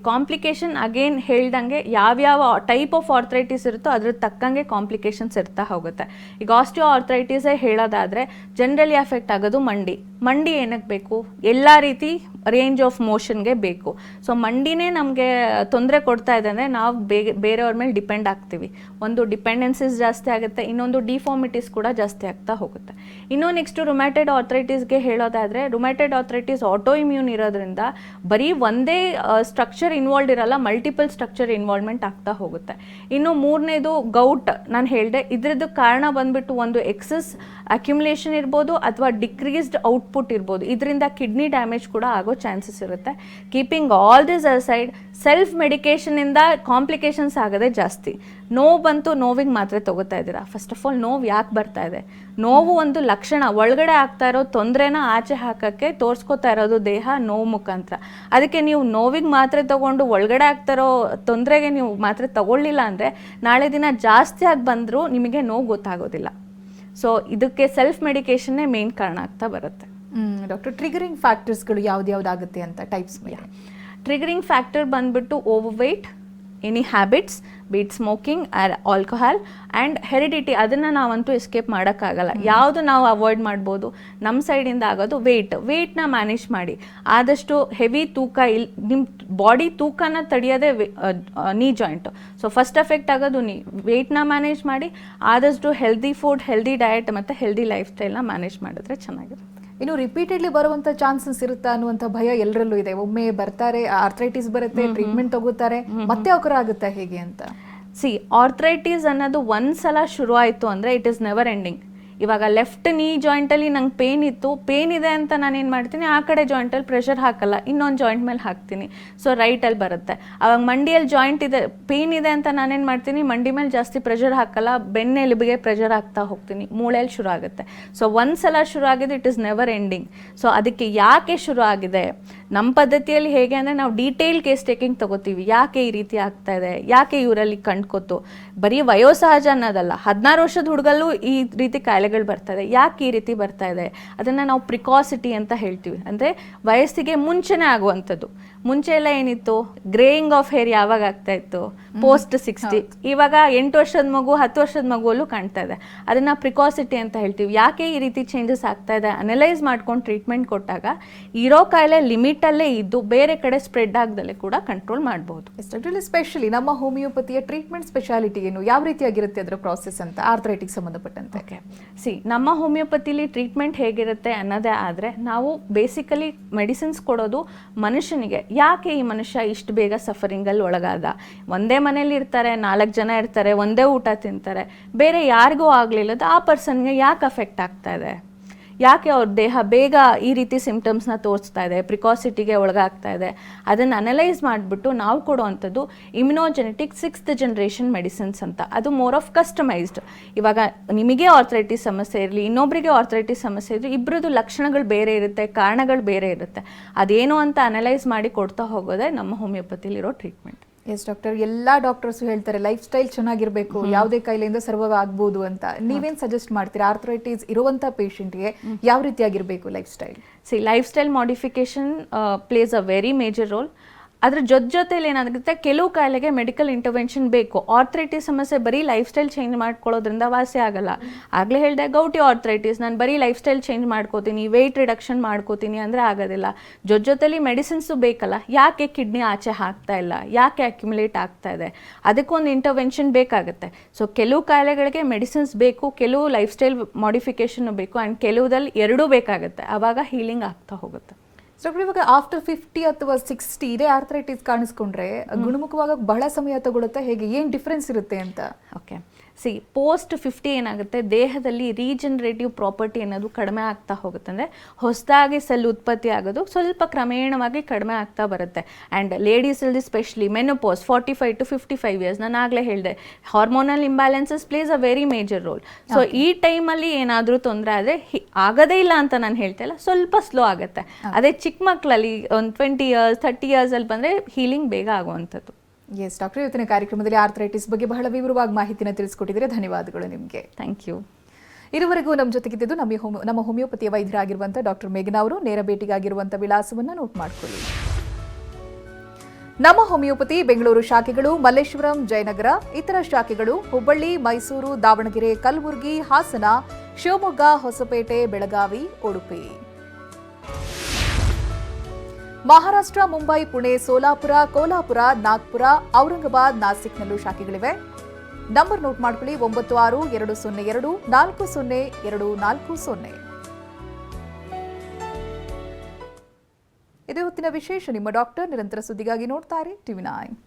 ಕಾಂಪ್ಲಿಕೇಶನ್ ಅಗೇನ್ ಹೇಳ್ದಂಗೆ ಯಾವ್ಯಾವ ಟೈಪ್ ಆಫ್ ಆರ್ಥ್ರೈಟಿಸ್ ಇರುತ್ತೋ ಅದ್ರ ತಕ್ಕಂಗೆ ಕಾಂಪ್ಲಿಕೇಶನ್ಸ್ ಇರ್ತಾ ಹೋಗುತ್ತೆ. ಈಗ ಆಸ್ಟಿಯೋ ಆರ್ಥ್ರೈಟಿಸೇ ಹೇಳೋದಾದ್ರೆ ಜನರಲಿ ಅಫೆಕ್ಟ್ ಆಗೋದು ಮಂಡಿ ಏನಕ್ಕೆ ಬೇಕು, ಎಲ್ಲ ರೀತಿ ರೇಂಜ್ ಆಫ್ ಮೋಷನ್ಗೆ ಬೇಕು. ಸೊ ಮಂಡಿನೇ ನಮಗೆ ತೊಂದರೆ ಕೊಡ್ತಾ ಇದೆ ಅಂದರೆ ನಾವು ಬೇರೆಯವ್ರ ಮೇಲೆ ಡಿಪೆಂಡ್ ಆಗ್ತೀವಿ. ಒಂದು ಡಿಪೆಂಡೆನ್ಸೀಸ್ ಜಾಸ್ತಿ ಆಗುತ್ತೆ, ಇನ್ನೊಂದು ಡಿಫಾರ್ಮಿಟೀಸ್ ಕೂಡ ಜಾಸ್ತಿ ಆಗ್ತಾ ಹೋಗುತ್ತೆ. ಇನ್ನು ನೆಕ್ಸ್ಟ್ ರುಮ್ಯಾಟೆಡ್ ಆರ್ಥ್ರೈಟಿಸ್ಗೆ ಹೇಳೋದಾದರೆ, ರುಮ್ಯಾಟೆಡ್ ಆರ್ಥ್ರೈಟಿಸ್ ಆಟೋ ಇಮ್ಯೂನ್ ಇರೋದ್ರಿಂದ ಬರೀ ಒಂದೇ ಸ್ಟ್ರಕ್ಚರ್ ಇನ್ವಾಲ್ವ್ ಇರಲ್ಲ, ಮಲ್ಟಿಪಲ್ ಸ್ಟ್ರಕ್ಚರ್ ಇನ್ವಾಲ್ವ್ಮೆಂಟ್ ಆಗ್ತಾ ಹೋಗುತ್ತೆ. ಇನ್ನು ಮೂರನೇದು ಗೌಟ್, ನಾನು ಹೇಳಿದೆ ಇದ್ರದ್ದು ಕಾರಣ ಬಂದ್ಬಿಟ್ಟು ಒಂದು ಎಕ್ಸಸ್ ಅಕ್ಯುಮುಲೇಷನ್ ಇರ್ಬೋದು ಅಥವಾ ಡಿಕ್ರೀಸ್ಡ್ ಔಟ್ಪುಟ್ ಇರ್ಬೋದು, ಇದರಿಂದ ಕಿಡ್ನಿ ಡ್ಯಾಮೇಜ್ ಕೂಡ ಆಗೋ ಚಾನ್ಸಸ್ ಇರುತ್ತೆ. Keeping all this aside, self ಮೆಡಿಕೇಷನಿಂದ ಕಾಂಪ್ಲಿಕೇಶನ್ಸ್ ಆಗೋದೇ ಜಾಸ್ತಿ. ನೋವು ಬಂತು, ನೋವಿಗೆ ಮಾತ್ರೆ ತಗೋತಾ ಇದ್ದೀರಾ. ಫಸ್ಟ್ ಆಫ್ ಆಲ್ ನೋವು ಯಾಕೆ ಬರ್ತಾ ಇದೆ? ನೋವು ಒಂದು ಲಕ್ಷಣ, ಒಳಗಡೆ ಆಗ್ತಾ ಇರೋ ತೊಂದರೆನ ಆಚೆ ಹಾಕೋಕ್ಕೆ ತೋರಿಸ್ಕೊತಾ ಇರೋದು ದೇಹ ನೋವು ಮುಖಾಂತರ. ಅದಕ್ಕೆ ನೀವು ನೋವಿಗೆ ಮಾತ್ರೆ ತಗೊಂಡು ಒಳಗಡೆ ಆಗ್ತಾ ಇರೋ ತೊಂದರೆಗೆ ನೀವು ಮಾತ್ರೆ ತಗೊಳ್ಳಿಲ್ಲ ಅಂದರೆ ನಾಳೆ ದಿನ ಜಾಸ್ತಿ ಆಗಿ ಬಂದರೂ ನಿಮಗೆ ನೋವು ಗೊತ್ತಾಗೋದಿಲ್ಲ. ಸೊ ಇದಕ್ಕೆ ಸೆಲ್ಫ್ ಮೆಡಿಕೇಷನ್ನೇ ಮೇನ್ ಕಾರಣ ಆಗ್ತಾ ಬರುತ್ತೆ. ಡಾಕ್ಟರ್, ಟ್ರಿಗರಿಂಗ್ ಫ್ಯಾಕ್ಟರ್ಸ್ಗಳು ಯಾವ್ದಾಗುತ್ತೆ ಅಂತ ಟೈಪ್ಸ್ ಮೇಲೆ? ಟ್ರಿಗರಿಂಗ್ ಫ್ಯಾಕ್ಟರ್ ಬಂದ್ಬಿಟ್ಟು overweight, any habits, be it smoking, alcohol and heredity. ಅದನ್ನು ನಾವಂತೂ ಎಸ್ಕೇಪ್ ಮಾಡೋಕ್ಕಾಗಲ್ಲ. ಯಾವುದು ನಾವು ಅವಾಯ್ಡ್ ಮಾಡ್ಬೋದು? ನಮ್ಮ ಸೈಡಿಂದ ಆಗೋದು ವೆಯ್ಟ್ನ ಮ್ಯಾನೇಜ್ ಮಾಡಿ. ಆದಷ್ಟು ಹೆವಿ ತೂಕ ನಿಮ್ಮ ಬಾಡಿ ತೂಕನ ತಡೆಯೋದೇ ನೀ ಜಾಯಿಂಟು. ಸೊ ಫಸ್ಟ್ ಎಫೆಕ್ಟ್ ಆಗೋದು ವೆಯ್ಟ್ನ ಮ್ಯಾನೇಜ್ ಮಾಡಿ, ಆದಷ್ಟು ಹೆಲ್ದಿ ಫುಡ್, ಹೆಲ್ದಿ ಡಯಟ್ ಮತ್ತು ಹೆಲ್ದಿ ಲೈಫ್ ಸ್ಟೈಲ್ನ ಮ್ಯಾನೇಜ್ ಮಾಡಿದ್ರೆ ಚೆನ್ನಾಗಿರುತ್ತೆ. ಇನ್ನು ರಿಪೀಟೆಡ್ಲಿ ಬರುವಂತ ಚಾನ್ಸಸ್ ಇರುತ್ತಾ ಅನ್ನುವಂಥ ಭಯ ಎಲ್ಲರಲ್ಲೂ ಇದೆ. ಒಮ್ಮೆ ಬರ್ತಾರೆ, ಆರ್ಥ್ರೈಟಿಸ್ ಬರುತ್ತೆ, ಟ್ರೀಟ್ಮೆಂಟ್ ತಗೋತಾರೆ, ಮತ್ತೆ ಅವಕರ ಆಗುತ್ತಾ ಹೇಗೆ ಅಂತ? ಆರ್ಥ್ರೈಟಿಸ್ ಅನ್ನೋದು ಒಂದ್ಸಲ ಶುರು ಆಯಿತು ಅಂದರೆ ಇಟ್ ಇಸ್ ನೆವರ್ ಎಂಡಿಂಗ್. ಇವಾಗ ಲೆಫ್ಟ್ ನೀ ಜಾಯಿಂಟಲ್ಲಿ ನಂಗೆ ಪೇನ್ ಇದೆ ಅಂತ ನಾನೇನು ಮಾಡ್ತೀನಿ, ಆ ಕಡೆ ಜಾಯಿಂಟಲ್ಲಿ ಪ್ರೆಷರ್ ಹಾಕಲ್ಲ, ಇನ್ನೊಂದು ಜಾಯಿಂಟ್ ಮೇಲೆ ಹಾಕ್ತೀನಿ. ಸೊ ರೈಟಲ್ಲಿ ಬರುತ್ತೆ. ಅವಾಗ ಮಂಡಿಯಲ್ಲಿ ಜಾಯಿಂಟ್ ಇದೆ, ಪೇನ್ ಇದೆ ಅಂತ ನಾನೇನು ಮಾಡ್ತೀನಿ, ಮಂಡಿ ಮೇಲೆ ಜಾಸ್ತಿ ಪ್ರೆಷರ್ ಹಾಕಲ್ಲ, ಬೆನ್ನೆಲುಬಿಗೆ ಪ್ರೆಷರ್ ಹಾಕ್ತಾ ಹೋಗ್ತೀನಿ, ಮೂಳೆಯಲ್ಲಿ ಶುರು ಆಗುತ್ತೆ. ಸೊ ಒಂದ್ಸಲ ಶುರು ಆಗಿದೆ, it is never ending. So ಅದಕ್ಕೆ ಯಾಕೆ ಶುರು ಆಗಿದೆ? ನಮ್ಮ ಪದ್ಧತಿಯಲ್ಲಿ ಹೇಗೆ ಅಂದರೆ ನಾವು ಡೀಟೇಲ್ ಕೇಸ್ ಟೇಕಿಂಗ್ ತಗೋತೀವಿ. ಯಾಕೆ ಈ ರೀತಿ ಆಗ್ತಾ ಇದೆ, ಯಾಕೆ ಇವರಲ್ಲಿ ಕಂಡ್ಕೊತು, ಬರೀ ವಯೋಸಹಜ ಅನ್ನೋದಲ್ಲ, 16 ವರ್ಷದ ಹುಡುಗಲ್ಲೂ ಈ ರೀತಿ ಕಾಯಿಲೆಗಳು ಬರ್ತಾ ಇದೆ. ಯಾಕೆ ಈ ರೀತಿ ಬರ್ತಾ ಇದೆ ಅದನ್ನು ನಾವು ಪ್ರಿಕಾಸಿಟಿ ಅಂತ ಹೇಳ್ತೀವಿ. ಅಂದರೆ ವಯಸ್ಸಿಗೆ ಮುಂಚೆನೇ ಆಗುವಂಥದ್ದು. ಮುಂಚೆ ಎಲ್ಲ ಏನಿತ್ತು, ಗ್ರೇಯಿಂಗ್ ಆಫ್ ಹೇರ್ ಯಾವಾಗ ಆಗ್ತಾ ಇತ್ತು? ಪೋಸ್ಟ್ 60. ಇವಾಗ 8 ವರ್ಷದ ಮಗು, 10 ವರ್ಷದ ಮಗುವಲ್ಲೂ ಕಾಣ್ತಾ ಇದೆ. ಅದನ್ನು ಪ್ರಿಕಾಸಿಟಿ ಅಂತ ಹೇಳ್ತೀವಿ. ಯಾಕೆ ಈ ರೀತಿ ಚೇಂಜಸ್ ಆಗ್ತಾ ಇದೆ ಅನಲೈಸ್ ಮಾಡ್ಕೊಂಡು ಟ್ರೀಟ್ಮೆಂಟ್ ಕೊಟ್ಟಾಗ ಇರೋ ಕಾಯಿಲೆ ಲಿಮಿಟಲ್ಲೇ ಇದ್ದು ಬೇರೆ ಕಡೆ ಸ್ಪ್ರೆಡ್ ಆಗದಲ್ಲೇ ಕೂಡ ಕಂಟ್ರೋಲ್ ಮಾಡ್ಬೋದು. ಸ್ಪೆಷಲಿ ನಮ್ಮ ಹೋಮಿಯೋಪತಿಯ ಟ್ರೀಟ್ಮೆಂಟ್ ಸ್ಪೆಷಾಲಿಟಿ ಏನು, ಯಾವ ರೀತಿಯಾಗಿರುತ್ತೆ ಅದರ ಪ್ರಾಸೆಸ್ ಅಂತ ಆರ್ಥ್ರೈಟಿಕ್ ಸಂಬಂಧಪಟ್ಟಂತೆ? ಓಕೆ, ನಮ್ಮ ಹೋಮಿಯೋಪತಿಲಿ ಟ್ರೀಟ್ಮೆಂಟ್ ಹೇಗಿರುತ್ತೆ ಅನ್ನೋದೇ ಆದರೆ, ನಾವು ಬೇಸಿಕಲಿ ಮೆಡಿಸಿನ್ಸ್ ಕೊಡೋದು ಮನುಷ್ಯನಿಗೆ. ಯಾಕೆ ಈ ಮನುಷ್ಯ ಇಷ್ಟು ಬೇಗ ಸಫರಿಂಗಲ್ಲಿ ಒಳಗಾದ? ಒಂದೇ ಮನೇಲಿ ಇರ್ತಾರೆ, 4 ಜನ ಇರ್ತಾರೆ, ಒಂದೇ ಊಟ ತಿಂತಾರೆ, ಬೇರೆ ಯಾರಿಗೂ ಆಗಲಿಲ್ಲದ ಆ ಪರ್ಸನ್ಗೆ ಯಾಕೆ ಅಫೆಕ್ಟ್ ಆಗ್ತಾ ಇದೆ? ಯಾಕೆ ಅವ್ರ ದೇಹ ಬೇಗ ಈ ರೀತಿ ಸಿಂಪ್ಟಮ್ಸ್ನ ತೋರಿಸ್ತಾ ಇದೆ, ಪ್ರಿಕಾಸಿಟಿಗೆ ಒಳಗಾಗ್ತಾ ಇದೆ? ಅದನ್ನು ಅನಲೈಸ್ ಮಾಡಿಬಿಟ್ಟು ನಾವು ಕೊಡುವಂಥದ್ದು ಇಮ್ಯುನೋಜೆನೆಟಿಕ್ 6th ಜನರೇಷನ್ ಮೆಡಿಸಿನ್ಸ್ ಅಂತ. ಅದು ಮೋರ್ ಆಫ್ ಕಸ್ಟಮೈಸ್ಡ್. ಇವಾಗ ನಿಮಗೆ ಆರ್ಥ್ರೈಟಿಸ್ ಸಮಸ್ಯೆ ಇರಲಿ, ಇನ್ನೊಬ್ಬರಿಗೆ ಆರ್ಥ್ರೈಟಿಸ್ ಸಮಸ್ಯೆ ಇರಲಿ, ಇಬ್ಬರದ್ದು ಲಕ್ಷಣಗಳು ಬೇರೆ ಇರುತ್ತೆ, ಕಾರಣಗಳು ಬೇರೆ ಇರುತ್ತೆ. ಅದೇನು ಅಂತ ಅನಲೈಸ್ ಮಾಡಿ ಕೊಡ್ತಾ ಹೋಗೋದೇ ನಮ್ಮ ಹೋಮಿಯೋಪತಿಲಿರೋ ಟ್ರೀಟ್ಮೆಂಟ್. ಎಸ್ ಡಾಕ್ಟರ್, ಎಲ್ಲ ಡಾಕ್ಟರ್ಸು ಹೇಳ್ತಾರೆ ಲೈಫ್ ಸ್ಟೈಲ್ ಚೆನ್ನಾಗಿರ್ಬೇಕು, ಯಾವುದೇ ಕಾಯಿಲೆಯಿಂದ ಸರ್ವೈವ್ ಆಗ್ಬೋದು ಅಂತ. ನೀವೇನು ಸಜೆಸ್ಟ್ ಮಾಡ್ತೀರಾ ಆರ್ಥ್ರೈಟಿಸ್ ಇರುವಂಥ ಪೇಷಂಟ್ಗೆ ಯಾವ ರೀತಿಯಾಗಿರಬೇಕು lifestyle? Lifestyle modification plays a very major role. ಅದ್ರ ಜೊತೆಲಿ ಏನಾಗುತ್ತೆ, ಕೆಲವು ಕಾಯಿಲೆಗೆ ಮೆಡಿಕಲ್ ಇಂಟರ್ವೆನ್ಷನ್ ಬೇಕು. ಆರ್ಥ್ರೈಟಿಸ್ ಸಮಸ್ಯೆ ಬರೀ ಲೈಫ್ ಸ್ಟೈಲ್ ಚೇಂಜ್ ಮಾಡ್ಕೊಳ್ಳೋದ್ರಿಂದ ವಾಸಿ ಆಗಲ್ಲ. ಆಗಲೇ ಹೇಳಿದೆ, ಗೌಟಿ ಆರ್ಥ್ರೈಟಿಸ್ ನಾನು ಬರೀ ಲೈಫ್ ಸ್ಟೈಲ್ ಚೇಂಜ್ ಮಾಡ್ಕೋತೀನಿ, ವೆಯ್ಟ್ ರಿಡಕ್ಷನ್ ಮಾಡ್ಕೋತೀನಿ ಅಂದರೆ ಆಗೋದಿಲ್ಲ. ಜೊತೆಲಿ ಮೆಡಿಸಿನ್ಸು ಬೇಕಲ್ಲ. ಯಾಕೆ ಕಿಡ್ನಿ ಆಚೆ ಹಾಕ್ತಾ ಇಲ್ಲ, ಯಾಕೆ ಅಕ್ಯುಮುಲೇಟ್ ಆಗ್ತಾ ಇದೆ, ಅದಕ್ಕೊಂದು ಇಂಟರ್ವೆನ್ಷನ್ ಬೇಕಾಗುತ್ತೆ. ಸೊ ಕೆಲವು ಕಾಯಿಲೆಗಳಿಗೆ ಮೆಡಿಸಿನ್ಸ್ ಬೇಕು, ಕೆಲವು ಲೈಫ್ ಸ್ಟೈಲ್ ಮಾಡಿಫಿಕೇಷನ್ ಬೇಕು, ಆ್ಯಂಡ್ ಕೆಲವುದಲ್ಲಿ ಎರಡೂ ಬೇಕಾಗುತ್ತೆ. ಆವಾಗ ಹೀಲಿಂಗ್ ಆಗ್ತಾ ಹೋಗುತ್ತೆ. ಡಾಕ್ಟರ್, ಇವಾಗ ಆಫ್ಟರ್ 50 ಅಥವಾ 60 ಇದೇ ಆರ್ಥರೈಟಿಸ್ ಕಾಣಿಸ್ಕೊಂಡ್ರೆ ಗುಣಮುಖವಾಗಕ್ಕೆ ಬಹಳ ಸಮಯ ತಗೊಳುತ್ತೆ, ಹೇಗೆ ಏನ್ ಡಿಫ್ರೆನ್ಸ್ ಇರುತ್ತೆ ಅಂತ? ಓಕೆ, ಪೋಸ್ಟ್ 50 ಏನಾಗುತ್ತೆ, ದೇಹದಲ್ಲಿ ರೀಜನರೇಟಿವ್ ಪ್ರಾಪರ್ಟಿ ಅನ್ನೋದು ಕಡಿಮೆ ಆಗ್ತಾ ಹೋಗುತ್ತೆ. ಅಂದರೆ ಹೊಸದಾಗಿ ಸೆಲ್ ಉತ್ಪತ್ತಿ ಆಗೋದು ಸ್ವಲ್ಪ ಕ್ರಮೇಣವಾಗಿ ಕಡಿಮೆ ಆಗ್ತಾ ಬರುತ್ತೆ. ಆ್ಯಂಡ್ ಲೇಡೀಸಲ್ಲಿ ಸ್ಪೆಷಲಿ ಮೆನೋಪೋಸ್ 45 to 55 ಇಯರ್ಸ್, ನಾನು ಆಗಲೇ ಹೇಳಿದೆ, hormonal imbalances plays a very major role. So ಈ ಟೈಮಲ್ಲಿ ಏನಾದರೂ ತೊಂದರೆ ಆದರೆ ಆಗೋದೇ ಇಲ್ಲ ಅಂತ ನಾನು ಹೇಳ್ತಾ ಇಲ್ಲ, ಸ್ವಲ್ಪ ಸ್ಲೋ ಆಗುತ್ತೆ. ಅದೇ ಚಿಕ್ಕ ಮಕ್ಕಳಲ್ಲಿ ಒಂದು 20 ಇಯರ್ಸ್ 30 ಇಯರ್ಸಲ್ಲಿ ಬಂದರೆ ಹೀಲಿಂಗ್ ಬೇಗ ಆಗುವಂಥದ್ದು. ಎಸ್ ಡಾಕ್ಟರ್, ಇವತ್ತಿನ ಕಾರ್ಯಕ್ರಮದಲ್ಲಿ ಆರ್ಥರೈಟಿಸ್ ಬಗ್ಗೆ ಬಹಳ ವಿವರವಾಗಿ ಮಾಹಿತಿನ ತಿಳಿಸ್ಕೊಟ್ಟಿದ್ದೀರಿ, ಧನ್ಯವಾದಗಳು ನಿಮಗೆ. Thank you. ಇದುವರೆಗೂ ನಮ್ಮ ಜೊತೆಗಿದ್ದು ನಮ್ಮ ಹೋಮಿಯೋಪತಿಯ ವೈದ್ಯರಾಗಿರುವಂಥ ಡಾಕ್ಟರ್ ಮೇಘನಾ ಅವರು. ನೇರ ಭೇಟಿಗಾಗಿರುವಂಥ ವಿಳಾಸವನ್ನು ನೋಟ್ ಮಾಡಿಕೊಳ್ಳಿ. ನಮ್ಮ ಹೋಮಿಯೋಪತಿ ಬೆಂಗಳೂರು ಶಾಖೆಗಳು ಮಲ್ಲೇಶ್ವರಂ, ಜಯನಗರ. ಇತರ ಶಾಖೆಗಳು ಹುಬ್ಬಳ್ಳಿ, ಮೈಸೂರು, ದಾವಣಗೆರೆ, ಕಲಬುರಗಿ, ಹಾಸನ, ಶಿವಮೊಗ್ಗ, ಹೊಸಪೇಟೆ, ಬೆಳಗಾವಿ, ಉಡುಪಿ. ಮಹಾರಾಷ್ಟ್ರ, ಮುಂಬೈ, ಪುಣೆ, ಸೋಲಾಪುರ, ಕೋಲ್ಹಾಪುರ, ನಾಗ್ಪುರ, ಔರಂಗಾಬಾದ್, ನಾಸಿಕ್ನಲ್ಲೂ ಶಾಖೆಗಳಿವೆ. ನಂಬರ್ ನೋಟ್ ಮಾಡ್ಕೊಳ್ಳಿ, 96-202-40-240. ಇದು ಹೊತ್ತಿನ ವಿಶೇಷ. ನಿಮ್ಮ ಡಾಕ್ಟರ್ ನಿರಂತರ ಸುದ್ದಿಗಾಗಿ ನೋಡ್ತಾರೆ TV9.